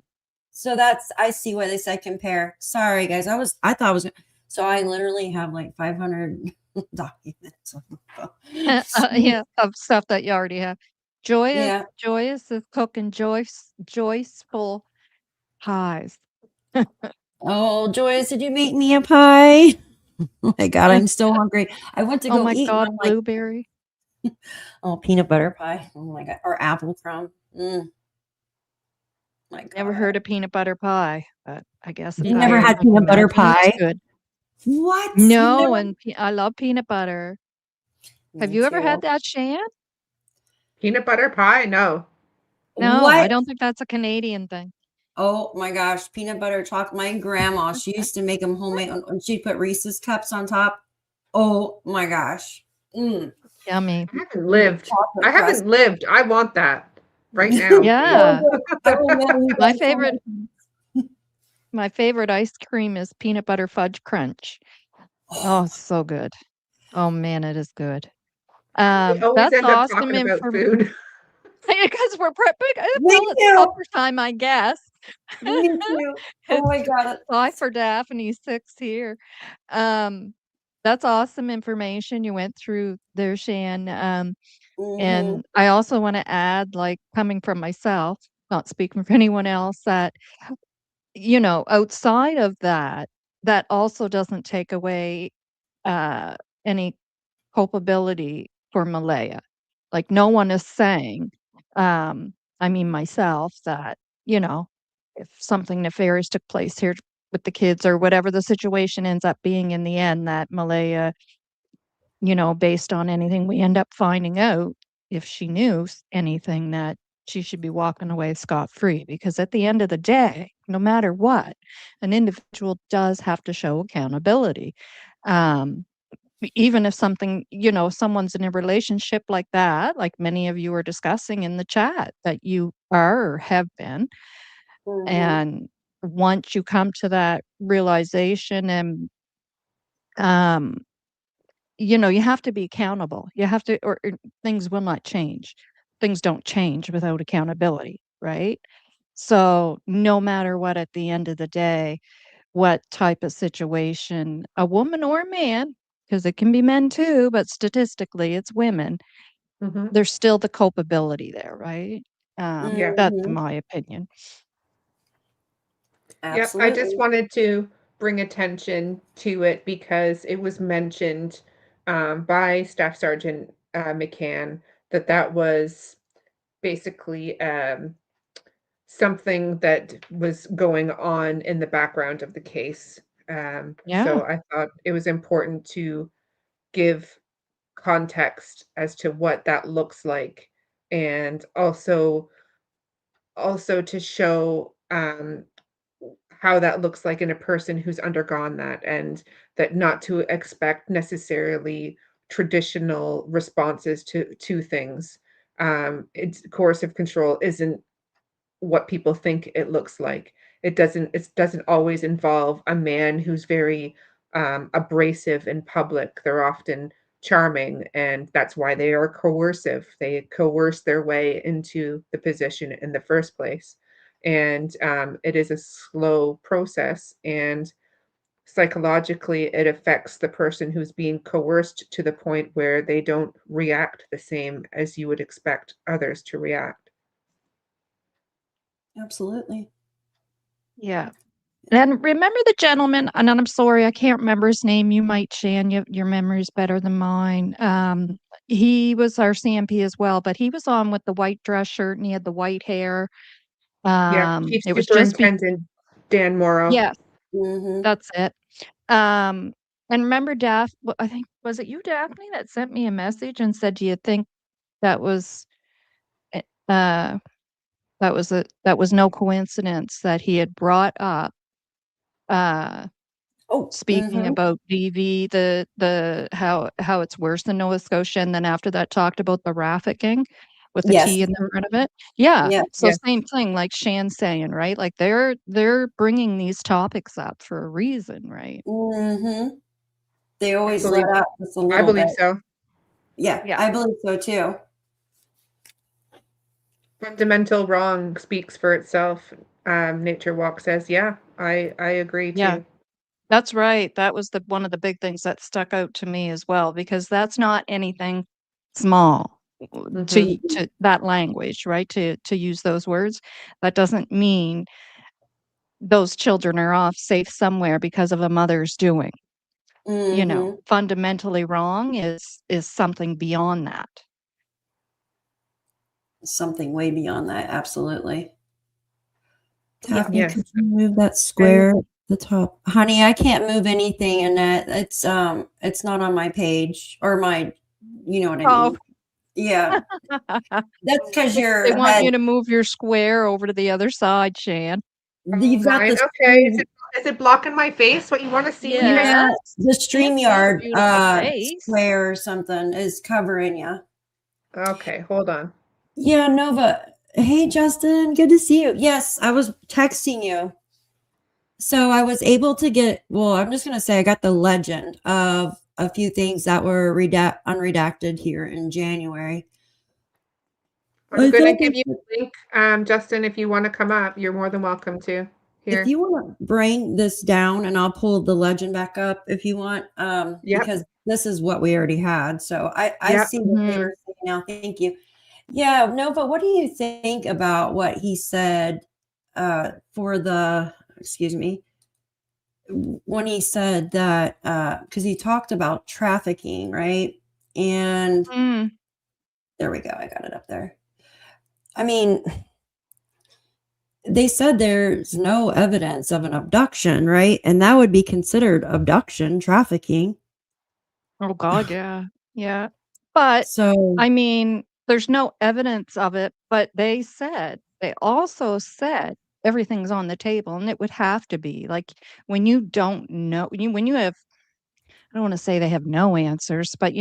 So I see why they said compare. Sorry guys. I thought I was, so I literally have like 500 documents on my phone. Yeah, of stuff that you already have. Joyous Yeah. Joyous is cooking joyful pies. Oh, Joyce, did you make me a pie? Oh my God, I'm still hungry. I went to Oh go my eat and god, I'm like, blueberry. oh, peanut butter pie. Oh my God. Or apple crumb. My Never God. heard of peanut butter pie, but I guess You if I never I had can peanut butter imagine it's pie? good. What? You've No, never? and I love peanut butter. Have Me you ever had too. that, Shan? Peanut butter pie? No. No, I What? don't think that's a Canadian thing. Oh my gosh, peanut butter chocolate. My grandma, she used to make them homemade and she'd put Reese's cups on top. Oh my gosh. Yummy. I haven't lived. I Chocolate crust. haven't lived. I want that right now. Oh, Yeah. good. I will mail you My guys so favorite much. my favorite ice cream is peanut butter fudge crunch. Oh, Oh, so good. Oh man, it is good. Why do we always That's end up awesome talking about information food? because we're me well, it's too. supper time, I guess. Me too. Oh It's my God. 5 for Daphne, 6 here. Um, that's awesome information you went through there, Shan. Mm-hmm. And I also wanna add, like, coming from myself, not speaking for anyone else, that, outside of that, that also doesn't take away, uh, any culpability for Malaya. Like, no one is saying, I mean myself, that, you know, if something nefarious took place here with the kids or whatever the situation ends up being in the end, that Malaya, based on anything we end up finding out, if she knew anything, that she should be walking away scot-free. Because at the end of the day, no matter what, an individual does have to show accountability. Um, Even if someone's in a relationship like that, like many of you are discussing in the chat that you are or have been, Mm-hmm. and once you come to that realization and, um, you have to be accountable. You have to, or things will not change. Things don't change without accountability, right? So no matter what, at the end of the day, what type of situation a woman or a man, because it can be men too, but statistically it's women, there's still the culpability there, right? Yeah. That's Mhm. my opinion. Yep, I just Absolutely. wanted to bring attention to it because it was mentioned by Staff Sergeant McCann that that was basically something that was going on in the background of the case. Yeah. So I thought it was important to give context as to what that looks like, and also to show how that looks like in a person who's undergone that, and that not to expect necessarily traditional responses to things. It's coercive control isn't what people think it looks like. It doesn't always involve a man who's very abrasive in public. They're often charming, and that's why they are coercive. They coerce their way into the position in the first place. And it is a slow process, and psychologically it affects the person who's being coerced to the point where they don't react the same as you would expect others to react. Absolutely. Yeah. And remember the gentleman, and I'm sorry, I can't remember his name. You might, Shan, your memory's better than mine. He was our CMP as well, but he was on with the white dress shirt and he had the white hair. Yeah, Chief It was just Superintendent Dan Morrow. yes, Mhm. that's it. And remember I think was it you, Daphne, that sent me a message and said, "Do you think that was eh, uh that was no coincidence that he had brought up uh Oh, speaking mhm. about DV, the how it's worse than Nova Scotia, and then after that talked about the trafficking with the Yes. T in the front of it. Yeah, Yeah. so Yeah, same thing like Shan's saying, right? Like they're bringing these topics up for a reason, right? Mhm. They I always let believe out just a I little bit. believe so. Yeah, Yeah. I believe so too. Fundamental wrong speaks for itself. Nature Walk says, yeah, I agree Yeah. too. That's right. That was the one of the big things that stuck out to me as well, because that's not anything small Mhm. to that language, right? To use those words. That doesn't mean those children are off safe somewhere because of a mother's doing. Mhm. Fundamentally wrong is something beyond that. Something way beyond that, absolutely. Yeah. Daphne, Yes. could you move that And square at the top? Honey, I can't move anything in that. It's not on my page or my, you know what I Oh, mean. Yeah. That's because they your want head, you to move your square over to the other side, Shan. oh, you've got mine. the Okay. stream, Is it blocking my face? What you want to see me right yeah, Yes. now? the Can't see your StreamYard beautiful face. square or something is covering you. Okay, hold on. Yeah, Nova. Hey, Justin, good to see you. Yes, I was texting you. So I was able to get, well, I'm just going to say I got the legend of a few things that were unredacted here in January. I'm I gonna thought give you a link, Justin, if you want to come up, you're more than welcome to. if Here. you want to bring this down and I'll pull the legend back up if you want, Yep. because this is what we already had. So I Yep. see what they Mhm. were saying now. Thank you. Yeah, Nova, what do you think about what he said for the, excuse me, when he said that, because he talked about trafficking, right? And Mm. there we go. I got it up there. I mean, they said there's no evidence of an abduction, right? And that would be considered abduction, trafficking. Oh God, yeah. Yeah. But So, I mean, there's no evidence of it, but they also said everything's on the table and it would have to be. Like when you don't know, when you have I don't want to say they have no answers, but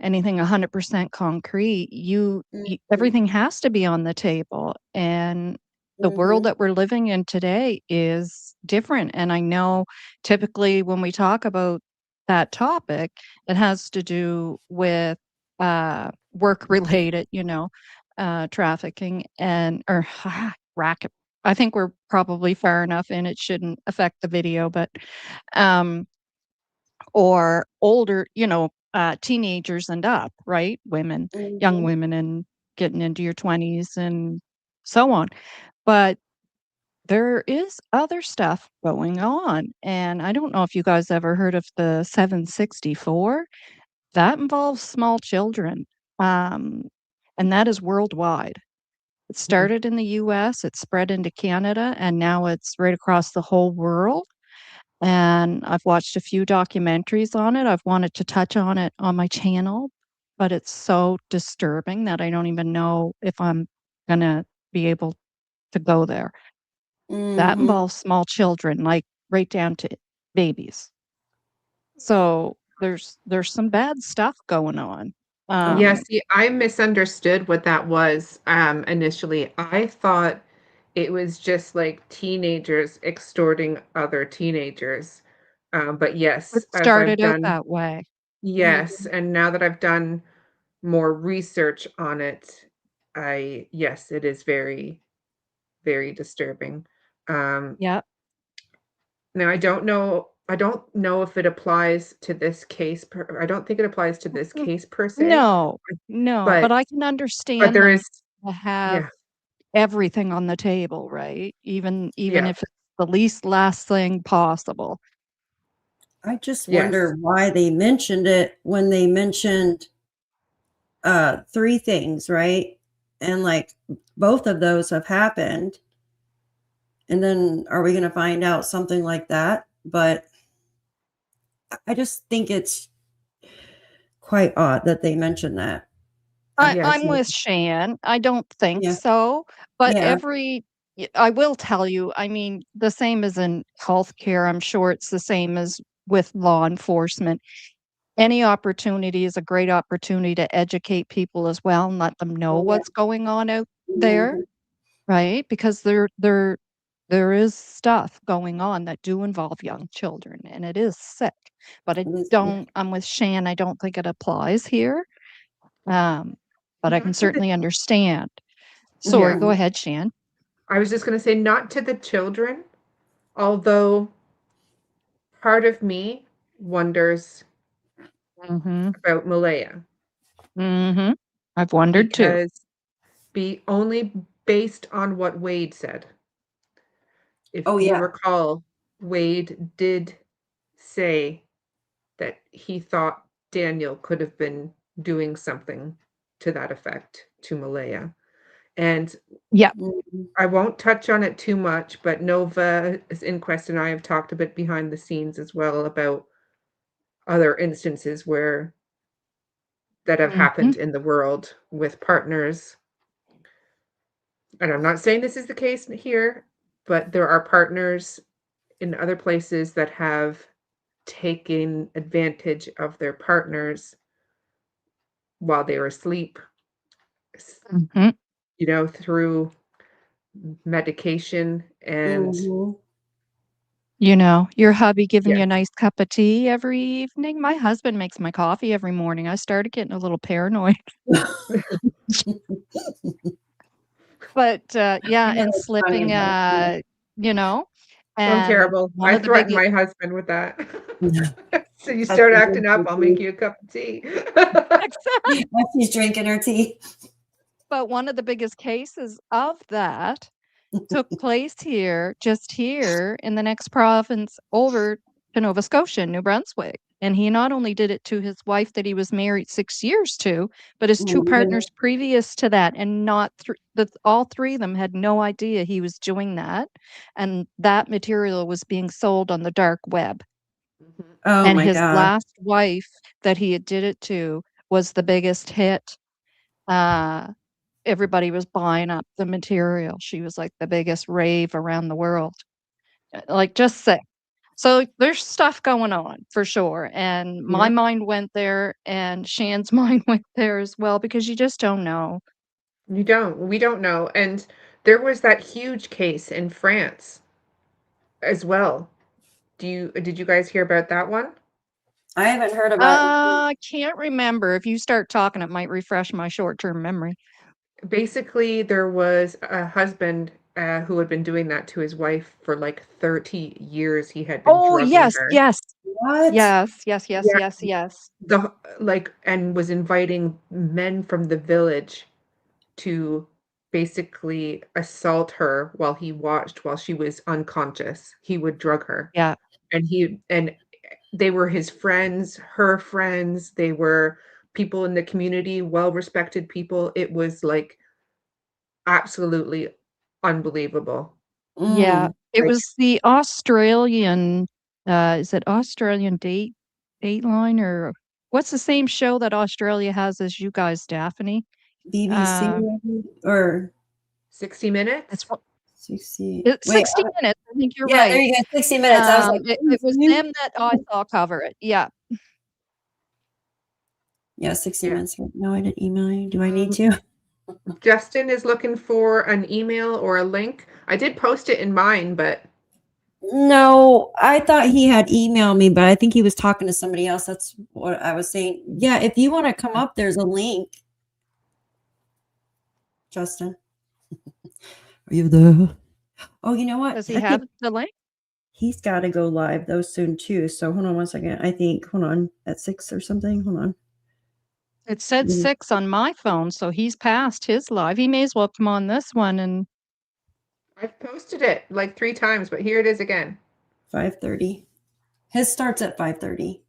anything 100% concrete, mhm, everything has to be on the table. And the world mhm, that we're living in today is different. And I know typically when we talk about that topic, it has to do with work related, trafficking and or racket. I think we're probably far enough in it shouldn't affect the video, but um or older, teenagers and up, right? Women, young Mhm. women and getting into your 20s and so on. But there is other stuff going on. And I don't know if you guys ever heard of the 764. That involves small children. Um, and that is worldwide. It Mhm. started in the US, it spread into Canada, and now it's right across the whole world. And I've watched a few documentaries on it. I've wanted to touch on it on my channel, but it's so disturbing that I don't even know if I'm gonna be able to go there. That Mhm. involves small children, like right down to babies. So there's some bad stuff going on. Oh, Yeah, yeah. see, I misunderstood what that was, initially. I thought it was just like teenagers extorting other teenagers. But It yes, as I've started out done, that way. yes, Mhm. and now that I've done more research on it, yes, it is very, very disturbing. Um, Yep. Now I don't know if it applies to this case per I don't think it applies to this Mm, case per se, no, no, but but I can but understand there the is need to have yeah, everything on the table, right? Even yeah, if it's the least last thing possible. I just yes, wonder why they mentioned it when they mentioned 3 things, right? And, like, both of those have happened, and then are we gonna find out something like that? But I just think it's quite odd that they mentioned that. yes, I'm with Shan. I don't think Yeah, so, but yeah. I will tell you, I mean, the same as in healthcare, I'm sure it's the same as with law enforcement. Any opportunity is a great opportunity to educate people as well and let them know Oh, yeah. what's going on out there, Mhm. right? Because there is stuff going on that do involve young children, and it is sick. But Mhm. I'm with Shan, I don't think it applies here. Um, but I can not to the certainly understand. Sorry, Yeah. go ahead, Shan. I was just gonna say not to the children, although part of me wonders Mhm. about Malaya Mhm. I've wondered too. because be only based on what Wade said. If Oh, you yeah. recall, Wade did say that he thought Daniel could have been doing something to that effect to Malaya. And Yeah. Mhm. I won't touch on it too much, but Novah's Inquest and I have talked a bit behind the scenes as well about other instances where that have Mhm. happened in the world with partners. And I'm not saying this is the case here, but there are partners in other places that have taken advantage of their partners while they were asleep, Mhm. through medication and Mhm. You know, your hubby giving yes. you a nice cup of tea every evening. My husband makes my coffee every morning. I started getting a little paranoid. But, I yeah, know and it's funny, slipping, but you know, I'm and terrible. one I of the threaten biggest my husband with that. yeah. So you As start she's acting drinking up, her I'll make tea. you a cup of tea. As she's drinking her tea. but one of the biggest cases of that took place just here in the next province over to Nova Scotia, New Brunswick. And he not only did it to his wife that he was married 6 years to, but his Oh 2 my partners goodness. previous to that, and not thr the all 3 of them had no idea he was doing that, and that material was being sold on the dark web. Mhm. Oh And my his god. last wife that he had did it to was the biggest hit. Uh, Everybody was buying up the material. She was like the biggest rave around the world. Like, just sick. So there's stuff going on for sure, and my Yeah, mind went there, and Shan's mind went there as well because you just don't know. we don't know. And there was that huge case in France as well. Did you guys hear about that one? I haven't heard about I can't remember. If you start talking, it might refresh my short-term memory. Basically, there was a husband who had been doing that to his wife for like 30 years. He had been Oh, drugging yes, her. yes. What? Yes, yes, yes, Yeah, yes, yes. and was inviting men from the village to basically assault her while he watched while she was unconscious. He would drug her. Yeah. And they were his friends, her friends, they were people in the community, well-respected people. It was, like, absolutely unbelievable. Yeah. Mm. It Like, was the Australian, is it Australian Dateline or what's the same show that Australia has as you guys, Daphne? BBC Um, or 60 it's Minutes? 60. it's Wait, 60 Minutes, I think you're yeah, there right. you go. 60 minutes. I was like, It was them that I saw cover it. Yeah. yeah, 60 Yeah. minutes. No, I didn't email you. Do I need Um, to? Justin is looking for an email or a link. I did post it in mine, but No, I thought he had emailed me, but I think he was talking to somebody else. That's what I was saying. Yeah, if you want to come up, there's a link. Justin, are you there? Oh, you know what? Does he I have think the link? he's got to go live though soon too. So hold on one second. I think hold on at 6 or something. Hold on. It said 6 on my phone, so he's past his live. He may as well come on this one and I've posted it like 3 times, but here it is again. 5:30. His starts at 5:30.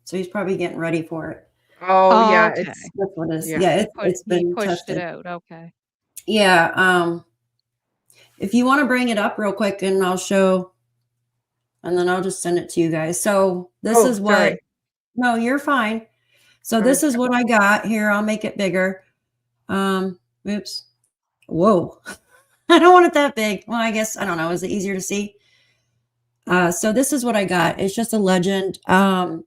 So he's probably getting ready for it. Oh, yeah, okay. it's That's what it is. yeah. Yeah, it's He been pushed it tested. out. Okay. Yeah. If you want to bring it up real quick and I'll show, and then I'll just send it to you guys. So this Oh, is what, sorry. no, you're fine. So I this was is what I got here. I'll make it bigger. Oops. Whoa. I don't want it that big. Well, I guess, I don't know. Is it easier to see? So this is what I got. It's just a legend. I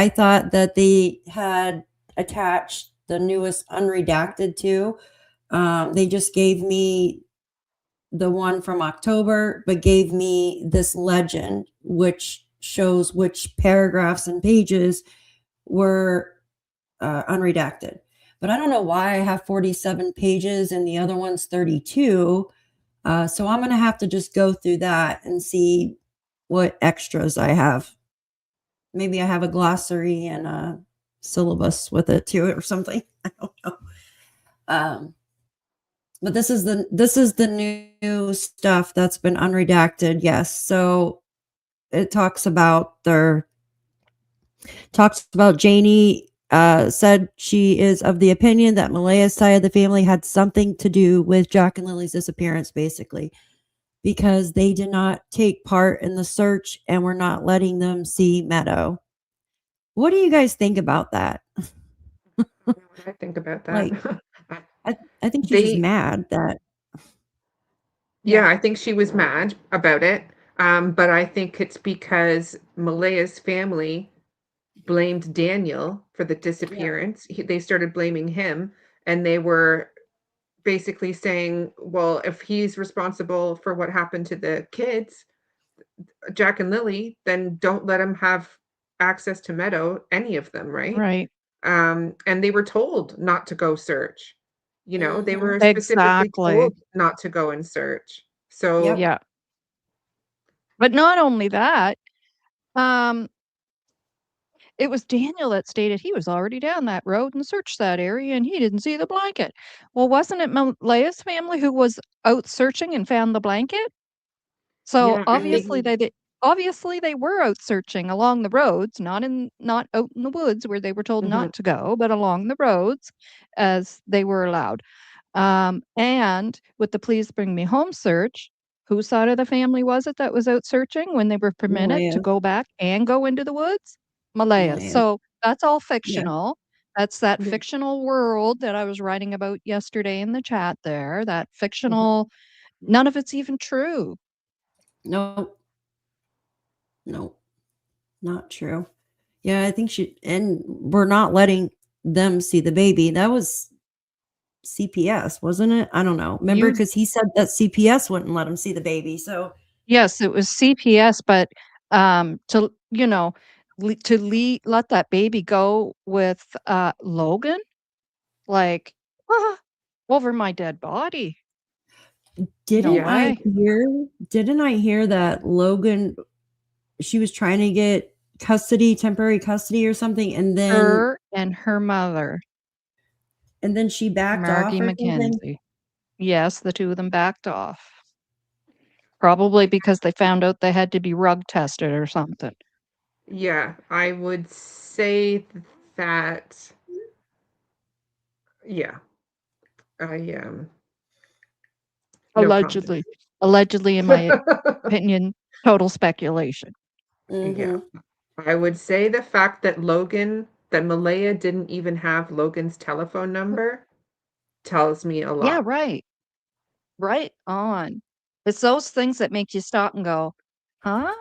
thought that they had attached the newest Unredacted too. They just gave me the one from October, but gave me this legend, which shows which paragraphs and pages were unredacted. But I don't know why I have 47 pages and the other one's 32. So I'm going to have to just go through that and see what extras I have. Maybe I have a glossary and a syllabus with it too, or something. I don't know. But this is the new stuff that's been unredacted. Yes. So it talks about Janie said she is of the opinion that Malaya's side of the family had something to do with Jack and Lily's disappearance, basically, because they did not take part in the search and were not letting them see Meadow. What do you guys think about that? what I think about that. Like, I think she's just They mad that, Yeah, I think she was mad about it. But I think it's because Malaya's family blamed Daniel for the yeah, disappearance. They started blaming him, and they were basically saying, well, if he's responsible for what happened to the kids, Jack and Lily, then don't let him have access to Meadow, any of them, right? Right. And they were told not to go search. They mhm, were specifically Exactly. told not to go and search. So yep, Yeah. But not only that, um, it was Daniel that stated he was already down that road and searched that area and he didn't see the blanket. Well, wasn't it Leia's family who was out searching and found the blanket? So yeah, I think mhm, obviously they were out searching along the roads, not out in the woods where they were told mhm, not to go, but along the roads as they were allowed. And with the Please Bring Me Home search, whose side of the family was it that was out searching when they were permitted to Malaya, go back and go into the woods? Malaya. Malaya, So that's all yeah, fictional. That's that yeah, fictional world that I was writing about yesterday in the chat there. That mhm. fictional, none of it's even true. nope, nope, not true. Yeah, I think and we're not letting them see the baby. That was CPS, wasn't it? I don't know. Remember, You because he said that CPS wouldn't let him see the baby. So Yes, it was CPS, but to let that baby go with Logan, like, ah, over my dead body. No Didn't I way. hear that Logan, she was trying to get temporary custody or something, and then Her and her mother, she backed off Margie or something? McKenzie. Yes, the two of them backed off. Probably because they found out they had to be rug tested or something. Yeah, I would say that, yeah, I no comment. Allegedly. Allegedly, in my opinion, total speculation. Yeah. Mhm. I would say the fact that Malaya didn't even have Logan's telephone number tells me a Yeah, lot. right. Right on. It's those things that make you stop and go, "Huh?"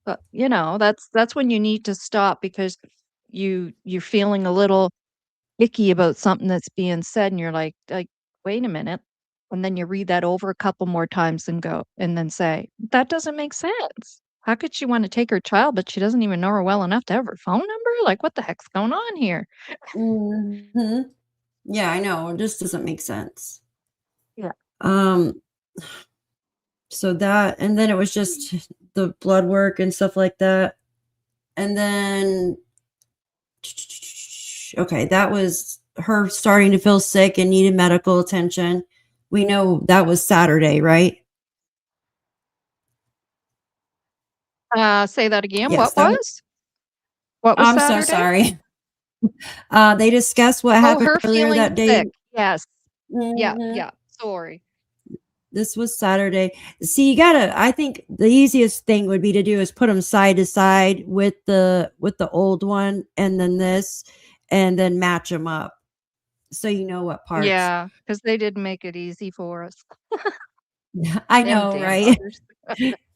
But, that's when you need to stop because you're feeling a little icky about something that's being said, and you're like, "Wait a minute." And then you read that over a couple more times and then say, "That doesn't make sense. How could she wanna take her child, but she doesn't even know her well enough to have her phone number? Like, what the heck's going on here?" Mhm. Yeah, I know, it just doesn't make sense. Yeah. Um, so that and then it was just the blood work and stuff like that, and then okay, that was her starting to feel sick and needed medical attention. We know that was Saturday, right? Say that again. Yes, What that was was? What was I'm so Saturday? sorry. They discussed what Oh, happened her earlier feeling that day. sick. Yes. Yeah, Mhm. yeah. Sorry. This was Saturday. See, I think the easiest thing would be to do is put them side to side with the old one and then this, and then match them up so you know what parts. Yeah, because they didn't make it easy for us. I Them know, damn right? mothers.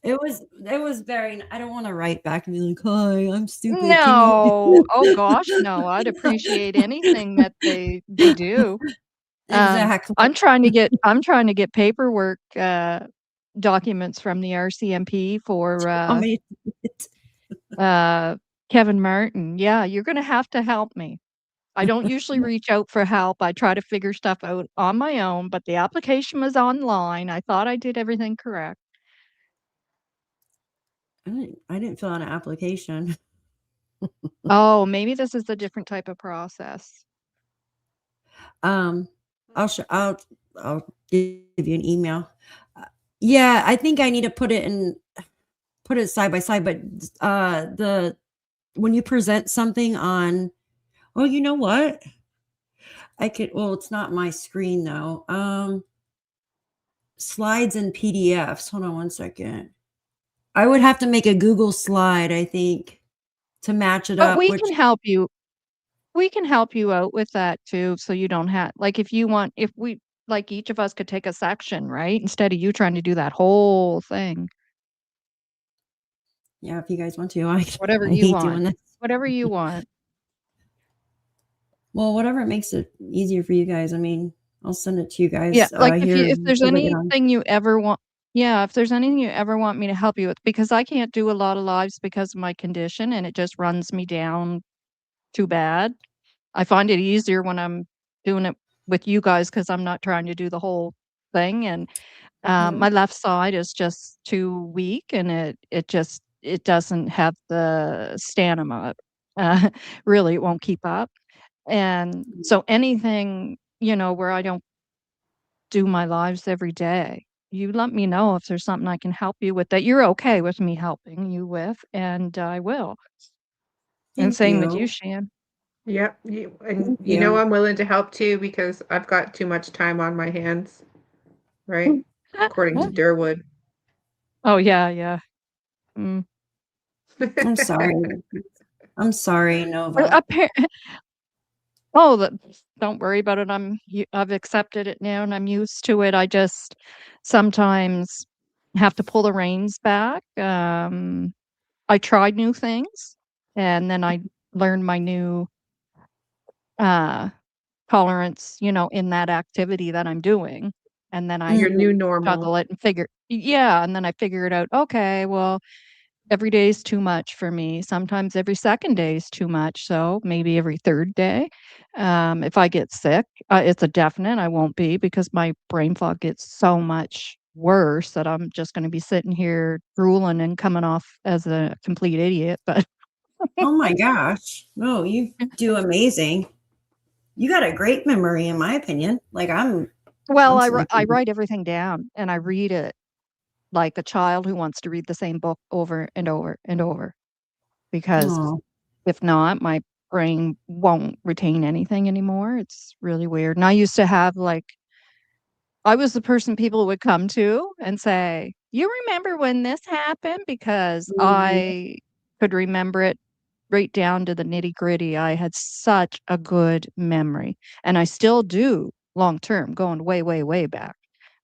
It was very I don't wanna write back and be like, "Hi, I'm stupid. Can you" No. Oh gosh, no. I'd appreciate anything that they do. Exactly. I'm trying to get paperwork, documents from the RCMP for, Want me uh, Kevin Martin. Yeah, you're gonna have to help me. I don't usually reach out for help. I try to figure stuff out on my own, but the application was online. I thought I did everything correct. I didn't fill out an application. Oh, maybe this is a different type of process. Um, I'll give you an email. Uh, yeah, I think I need to put it side by side, but, the when you present something on oh, you know what? It's not my screen though. Slides and PDFs. Hold on one second. I would have to make a Google slide, I think, to match it But up, we which can help you. We can help you out with that too, so you don't have like, if we like, each of us could take a section, right? Instead of you trying to do that whole thing. yeah, if you guys want to, I Whatever I you hate want. doing this. Whatever you want. Well, whatever makes it easier for you guys. I mean, I'll send it to you Yeah, guys, like, here if as there's soon as I get on. anything you ever want yeah, if there's anything you ever want me to help you with because I can't do a lot of lives because of my condition, and it just runs me down too bad. I find it easier when I'm doing it with you guys because 'cause I'm not trying to do the whole thing, and, Mhm. my left side is just too weak, and it doesn't have the stamina. Uh, really, it won't keep up, and so anything, where I don't do my lives every day. You let me know if there's something I can help you with that you're okay with me helping you with, and I will. And Thank same with you, you. Shan. Yep, and Thank you. I'm willing to help too because I've got too much time on my hands, right? According to Durwood. Oh, yeah, yeah. Mm. I'm sorry. I'm sorry, Well, Nova. appa Oh, don't worry about it. I've accepted it now, and I'm used to it. I just sometimes have to pull the reins back. I tried new things, and then I learned my new, uh tolerance, in that activity that I'm doing, and then I Your new Mhm. normal. juggle it and and then I figure it out, "Okay, well, every day is too much for me. Sometimes every 2nd day is too much, so maybe every 3rd day." If I get sick, it's a definite I won't be because my brain fog gets so much worse that I'm just gonna be sitting here drooling and coming off as a complete idiot, but Oh my gosh. No, you do amazing. You got a great memory, in my opinion. Like, well, I'm so I write everything down and I read it like a child who wants to read the same book over and over and over, because Oh, if not, my brain won't retain anything anymore. It's really weird. And I used to have, like, I was the person people would come to and say, "You remember when this happened?" Because mhm. I could remember it right down to the nitty-gritty. I had such a good memory, and I still do long term, going way, way, way back,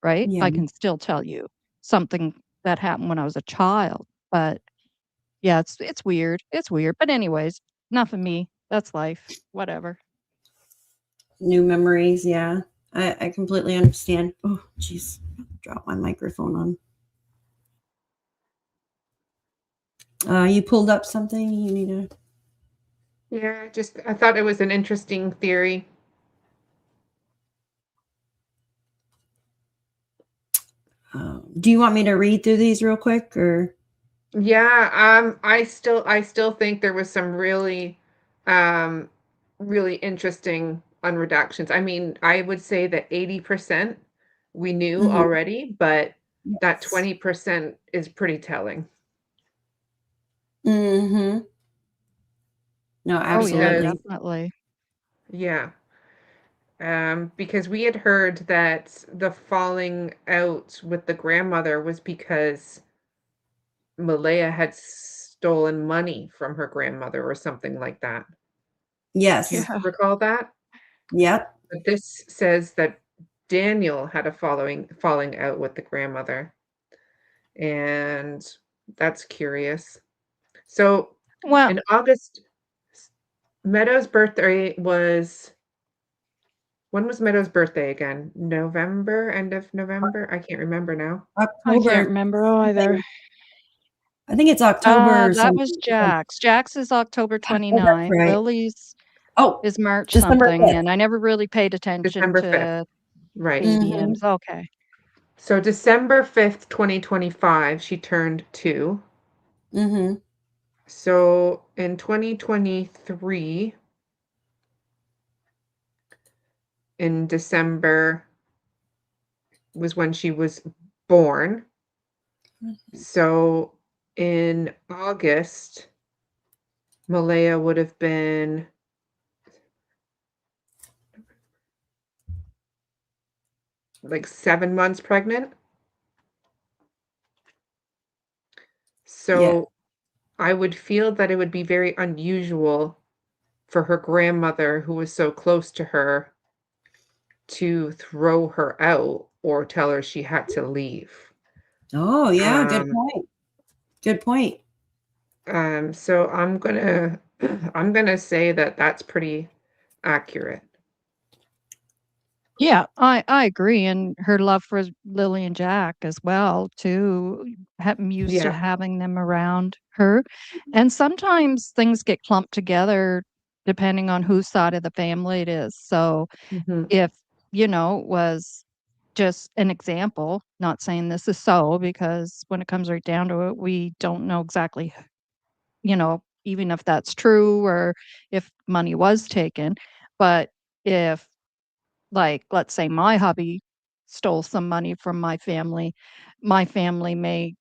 right? Yeah. I can still tell you something that happened when I was a child, but yeah, it's weird. It's weird. But anyways, enough of me. That's life. Whatever. New memories. Yeah. I completely understand. Oh, jeez. Drop my microphone on. You pulled up something you need to. Yeah, just I thought it was an interesting theory. Do you want me to read through these real quick or? Yeah, I still think there was some um, really interesting unredactions. I mean, I would say that 80% we knew Mhm. already, but that Yes. 20% is pretty telling Mhm. No, Oh yeah, because, absolutely. definitely. yeah, because we had heard that the falling out with the grandmother was because Malaya had stolen money from her grandmother or something like that. Do you Yes. Yeah. recall that? Yep. But this says that Daniel had a falling out with the grandmother, and that's curious. So Well, in August, Meadows' birthday was when was Meadows' birthday again? November, end of November? I can't remember now. I can't October remember either. something. I think it's October That was something. Jack's. Jack's is October Oh, that's 29th. right. Lily's Oh, is March December something, 5th. and I never really paid attention December 5th. to Right. Mhm. ADMs. Okay. So December 5th, 2025, she turned 2. Mhm. So in 2023, in December was when she was born. So in August, Malaya would have been like 7 months pregnant. Yeah. So I would feel that it would be very unusual for her grandmother, who was so close to her, to throw her out or tell her she had to leave. Oh, yeah, good Um, point. Good point. so I'm gonna I'm gonna say that that's pretty accurate. Yeah, I agree, and her love for Lily and Jack as well too, I'm used to Yeah. having them around her, and sometimes things get clumped together depending on whose side of the family it is, so Mhm. if, was just an example, not saying this is so, because when it comes right down to it, we don't know exactly, even if that's true or if money was taken, but if, like, let's say my hubby stole some money from my family may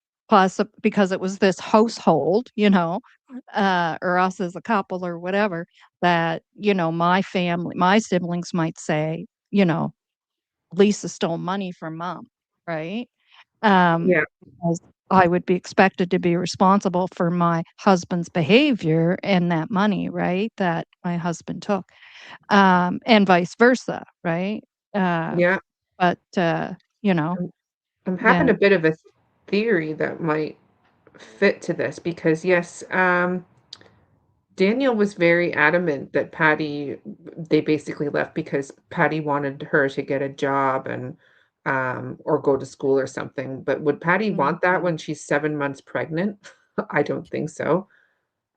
because it was this household, or us as a couple or whatever, that, my siblings might say, Lisa stole money from mom, right? Yeah. Because I would be expected to be responsible for my husband's behavior and that money, right? That my husband took, and vice versa, right? Uh, Yeah. but, I'm I'm having yeah. a bit of a theory that might fit to this because yes, Daniel was very adamant that Patty they basically left because Patty wanted her to get a job and or go to school or something. But would Patty want that Mhm. when she's 7 months pregnant? I don't think so.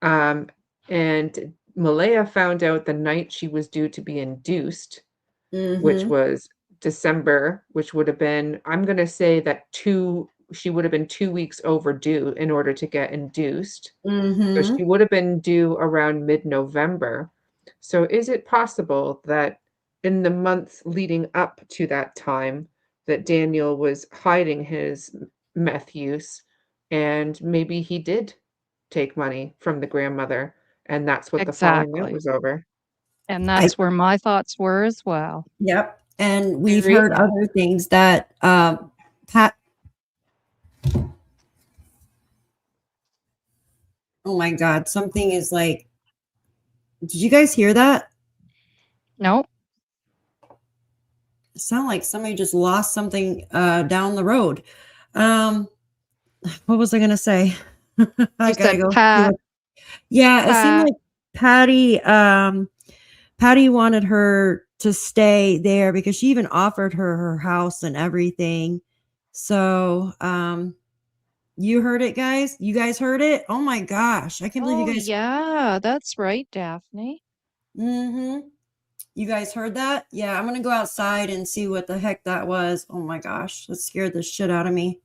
Um, and Malaya found out the night she was due to be induced, which Mhm. was December, which would have been, I'm going to say that she would have been 2 weeks overdue in order to get induced. So Mm-hmm. she would have been due around mid-November. So is it possible that in the months leading up to that time that Daniel was hiding his meth use and maybe he did take money from the grandmother and that's what the falling out Exactly. was over? And I that's where my thoughts were as well. Yep. And we've Agree? heard other things that Pat. Oh my God, something is like. Did you guys hear that? Nope. It sounded like somebody just lost something down the road. What was I gonna say? I You gotta said go see Pat, what. Yeah, it seemed Pat. like Patty wanted her to stay there because she even offered her house and everything. So, you heard it, guys? You guys heard it? Oh my gosh. I can't believe you Oh, guys. yeah, that's right, Daphne. Mm-hmm. You guys heard that? Yeah, I'm gonna go outside and see what the heck that was. Oh my gosh, that scared the shit out of me.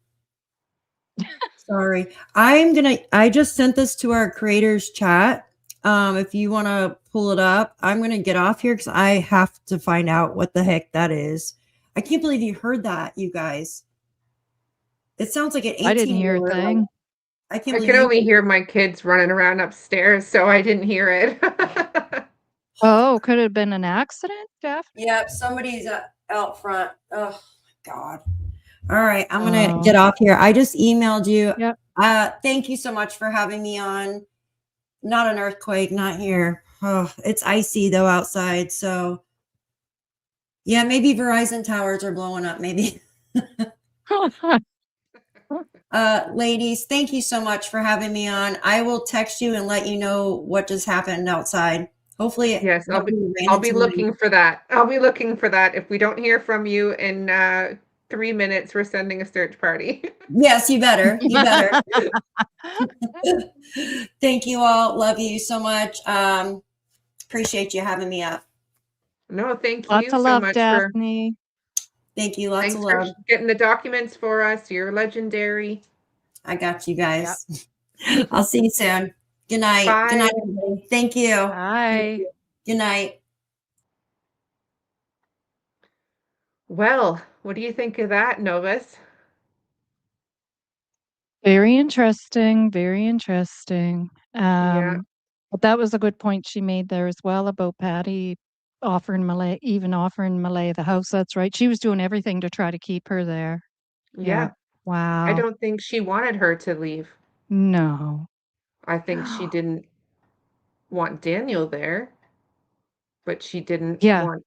Sorry. I just sent this to our creators chat. If you want to pull it up, I'm going to get off here because I have to find out what the heck that is. I can't believe you heard that, you guys. It sounds like an I didn't hear a 18-year-old. thing. I can't I believe could you. only hear my kids running around upstairs, so I didn't hear it. Oh, could it have been an accident, Daphne? Yep, somebody's out front. Oh my God. All right, I'm going to Oh, get off here. I just emailed you. yep. Thank you so much for having me on. Not an earthquake, not here. Oh, it's icy though outside. So yeah, maybe Verizon towers are blowing up. Maybe. Ladies, thank you so much for having me on. I will text you and let you know what just happened outside. Hopefully, Yes, nobody ran I'll be into my. looking for that. I'll be looking for that. If we don't hear from you in 3 minutes, we're sending a search party. Yes, you better. You better. Thank you all. Love you so much. Appreciate you having me up. No, thank Lots you of so love, much for Daphne. Thank you. Lots of thanks for love. getting the documents for us. You're legendary. I got you Yep. guys. I'll see you soon. Good night. Good Bye. night, everybody. Thank you. Thank Bye. you. Good night. Well, what do you think of that, Novus? Very interesting. Very interesting. Yeah, But that was a good point she made there as well about Patty even offering Malay the house. That's right. She was doing everything to try to keep her there. Yeah. yeah. I Wow. don't think she wanted her to leave. No. I think she didn't want Daniel there, but she didn't Yeah. want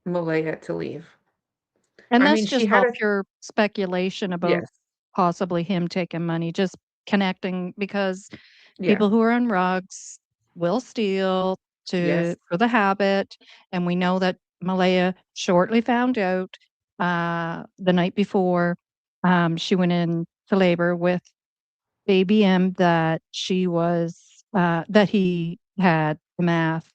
Malaya to leave. And I that's mean, she just had all a pure speculation about yes, possibly him taking money, just connecting because yeah, people who are on rugs will steal yes, for the habit. And we know that Malaya shortly found out the night before she went into labor with baby M that that he had the math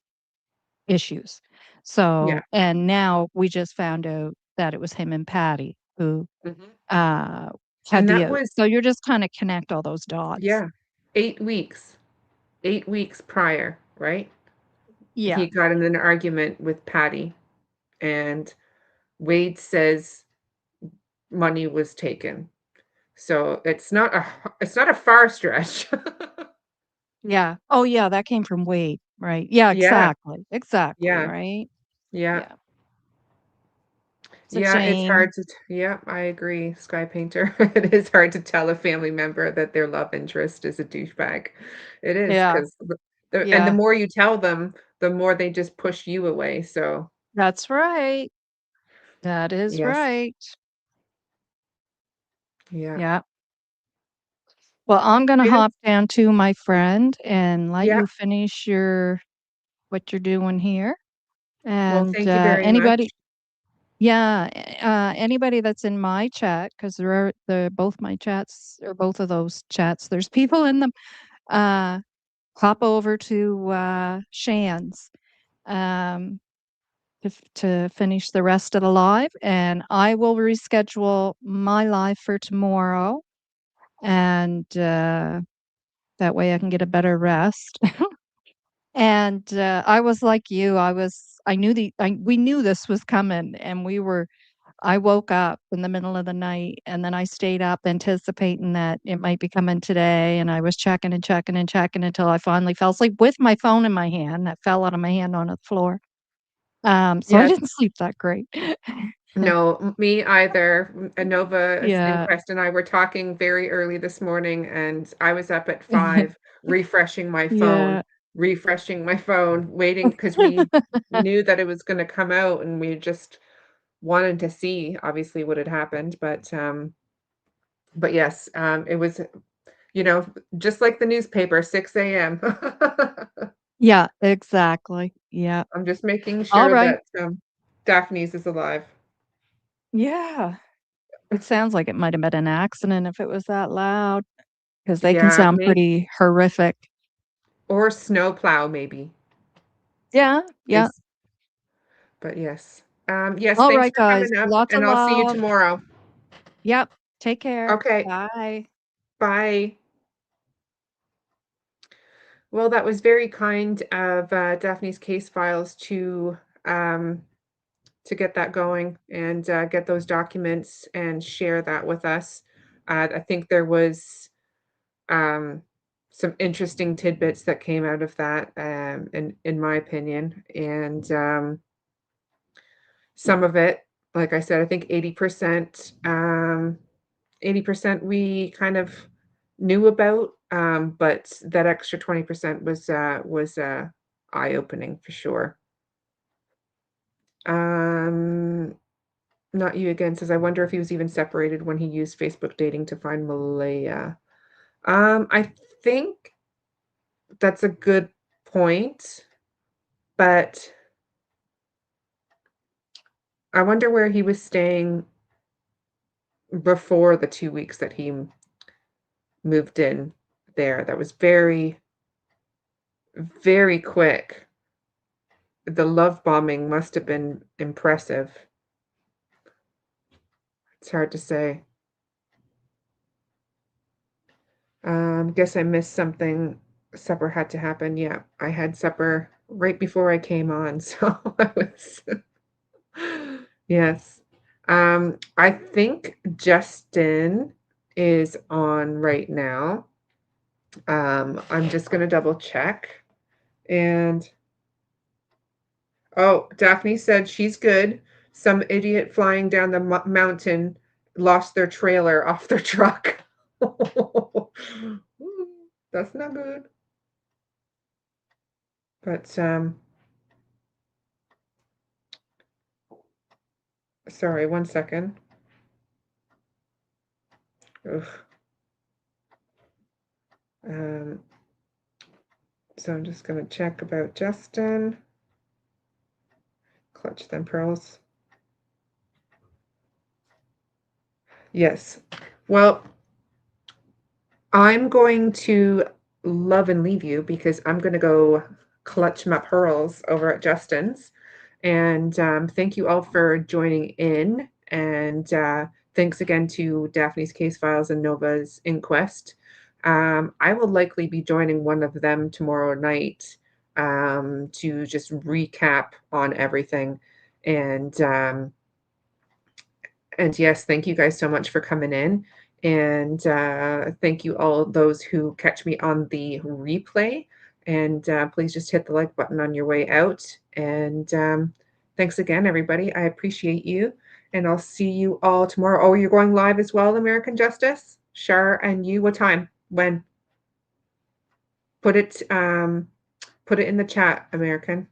issues. yeah. So, and now we just found out that it was him and Patty who Mhm. uh, had And the that out. was So you're just kind of connect all those dots. yeah, 8 weeks. 8 weeks prior, right? Yeah. He got in an argument with Patty, and Wade says money was taken. So it's not a far stretch. Yeah. Oh, yeah, that came from Wade, right? Yeah, Yeah, exactly. Exactly, yeah, right? yeah. Yeah. It's a Yeah, it's shame. hard to yeah, I agree, Sky Painter. It is hard to tell a family member that their love interest is a douchebag. It is Yeah. 'cause the Yeah. more you tell them, the more they just push you away, so, That's right. That is yes, right. yeah. Yeah. Well, I'm gonna I don't hop down to my friend and let yeah, you finish what you're doing here. well, And thank you very much. anybody that's in my chat, because both my chats or both of those chats, there's people in them. Hop over to Shan's. Um, to finish the rest of the live, and I will reschedule my live for tomorrow, and that way I can get a better rest. And I was like you. We knew this was coming, and I woke up in the middle of the night, and then I stayed up anticipating that it might be coming today, and I was checking and checking and checking until I finally fell asleep with my phone in my hand that fell out of my hand on the floor. So I Yes. didn't sleep that great. No, me either. Novah, Yeah. Inquest, and I were talking very early this morning, and I was up at 5 Yeah. refreshing my phone, waiting because we knew that it was gonna come out, and we just wanted to see, obviously, what had happened, but yes, it was, you know, just like the newspaper, 6 AM. Yeah, exactly. Yeah. I'm just making sure Alright. that, Daphne's is alive. Yeah. It sounds like it might have been an accident if it was that loud, because they can Yeah, sound maybe pretty horrific. or snowplow maybe Yeah, yeah. is but yes. Yes, thanks Alright, for guys. coming up, Lots of and I'll see you love. tomorrow. Yep. Take care. Okay, Bye. bye. Well, that was very kind of, Daphne's Case Files to get that going and, get those documents and share that with us. I think there was, um, some interesting tidbits that came out of that, in my opinion, and, some of it, like I said, I think 80% we kind of knew about, but that extra 20% was eye-opening for sure. Um, Not you again says, "I wonder if he was even separated when he used Facebook dating to find Malaya." I think that's a good point, but I wonder where he was staying before the 2 weeks that he moved in there. That was very, very quick. The love bombing must have been impressive. It's hard to say. Guess I missed something. Supper had to happen. Yeah, I had supper right before I came on, so I was yes. I think Justin is on right now. I'm just gonna double check. And oh, Daphne said she's good. Some idiot flying down the mountain lost their trailer off their truck. That's not good. But sorry, one second. Ugh. Um, so I'm just gonna check about Justin. Clutch them pearls. Yes. Well, I'm going to love and leave you because I'm going to go clutch my pearls over at Justin's. And thank you all for joining in. And thanks again to Daphne's Case Files and Novah's Inquest. I will likely be joining one of them tomorrow night to just recap on everything. And and yes, thank you guys so much for coming in. And thank you all those who catch me on the replay. And please just hit the like button on your way out. And thanks again, everybody. I appreciate you. And I'll see you all tomorrow. Oh, you're going live as well, American Justice? Shar and you, what time? When? Put it in the chat, American.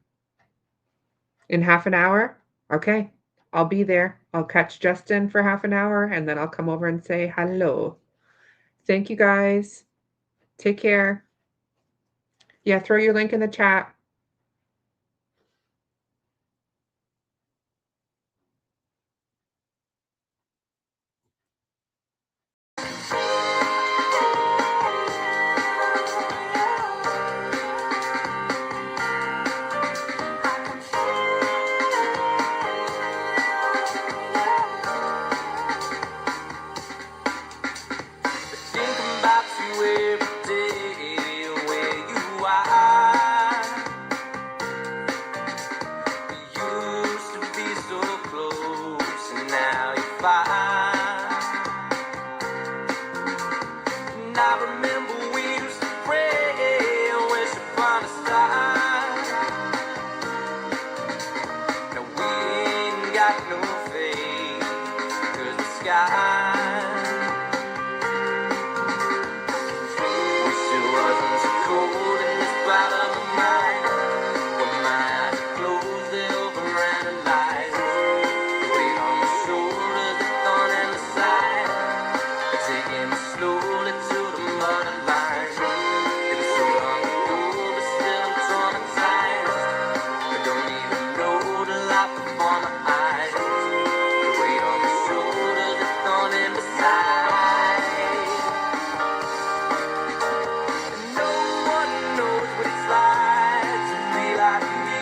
In half an hour? Okay. I'll be there. I'll catch Justin for half an hour and then I'll come over and say hello. Thank you guys. Take care. Yeah, throw your link in the chat. got no faith, 'cause the sky wish it wasn't so cold in this part of my mind. When my eyes are closed, they overanalyze. The weight on my shoulders, the thorn in the side, it's taking me slowly to the borderline. It was so long ago, but still I'm traumatized. I don't even know the light before my eyes. The weight on my shoulders, the thorn in the side. No one knows what it's like to be like me.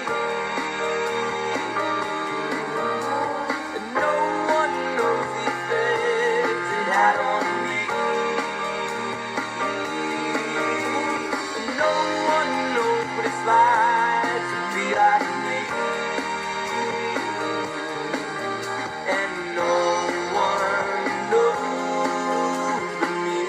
And no one knows the effect it had on me. And no one knows what it's like to be like me. And no one knows but me.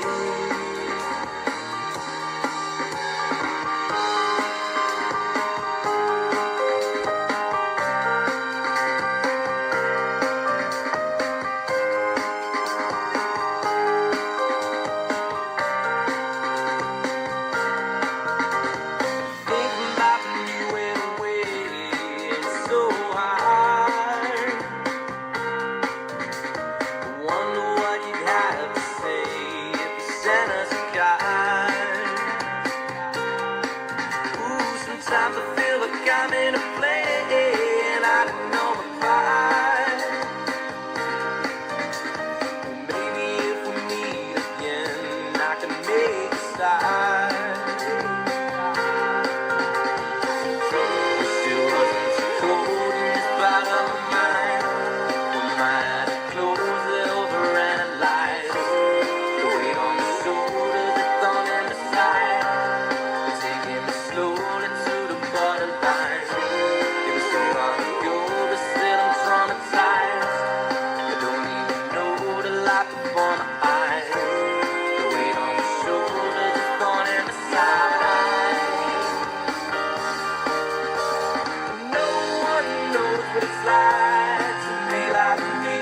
Thinking about when you went away, it's so hard. Wonder what you'd have to say if you sent us a card. Ooh, sometimes I feel like I'm in a play and I don't know my part. Maybe if we meet again, I can make a start. Wish it wasn't so cold in this part of my mind. When my eyes are closed, they overanalyze. The weight on my shoulders, the thorn in the side, it's taking me slowly to the borderline. It was so long ago, but still I'm traumatized. I don't even know the light before my eyes. The weight on my shoulders, the thorn in the side. No one knows what it's like to be like me.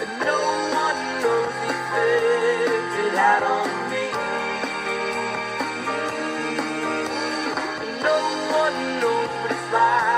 And no one knows the effect it had on me. And no one knows what it's like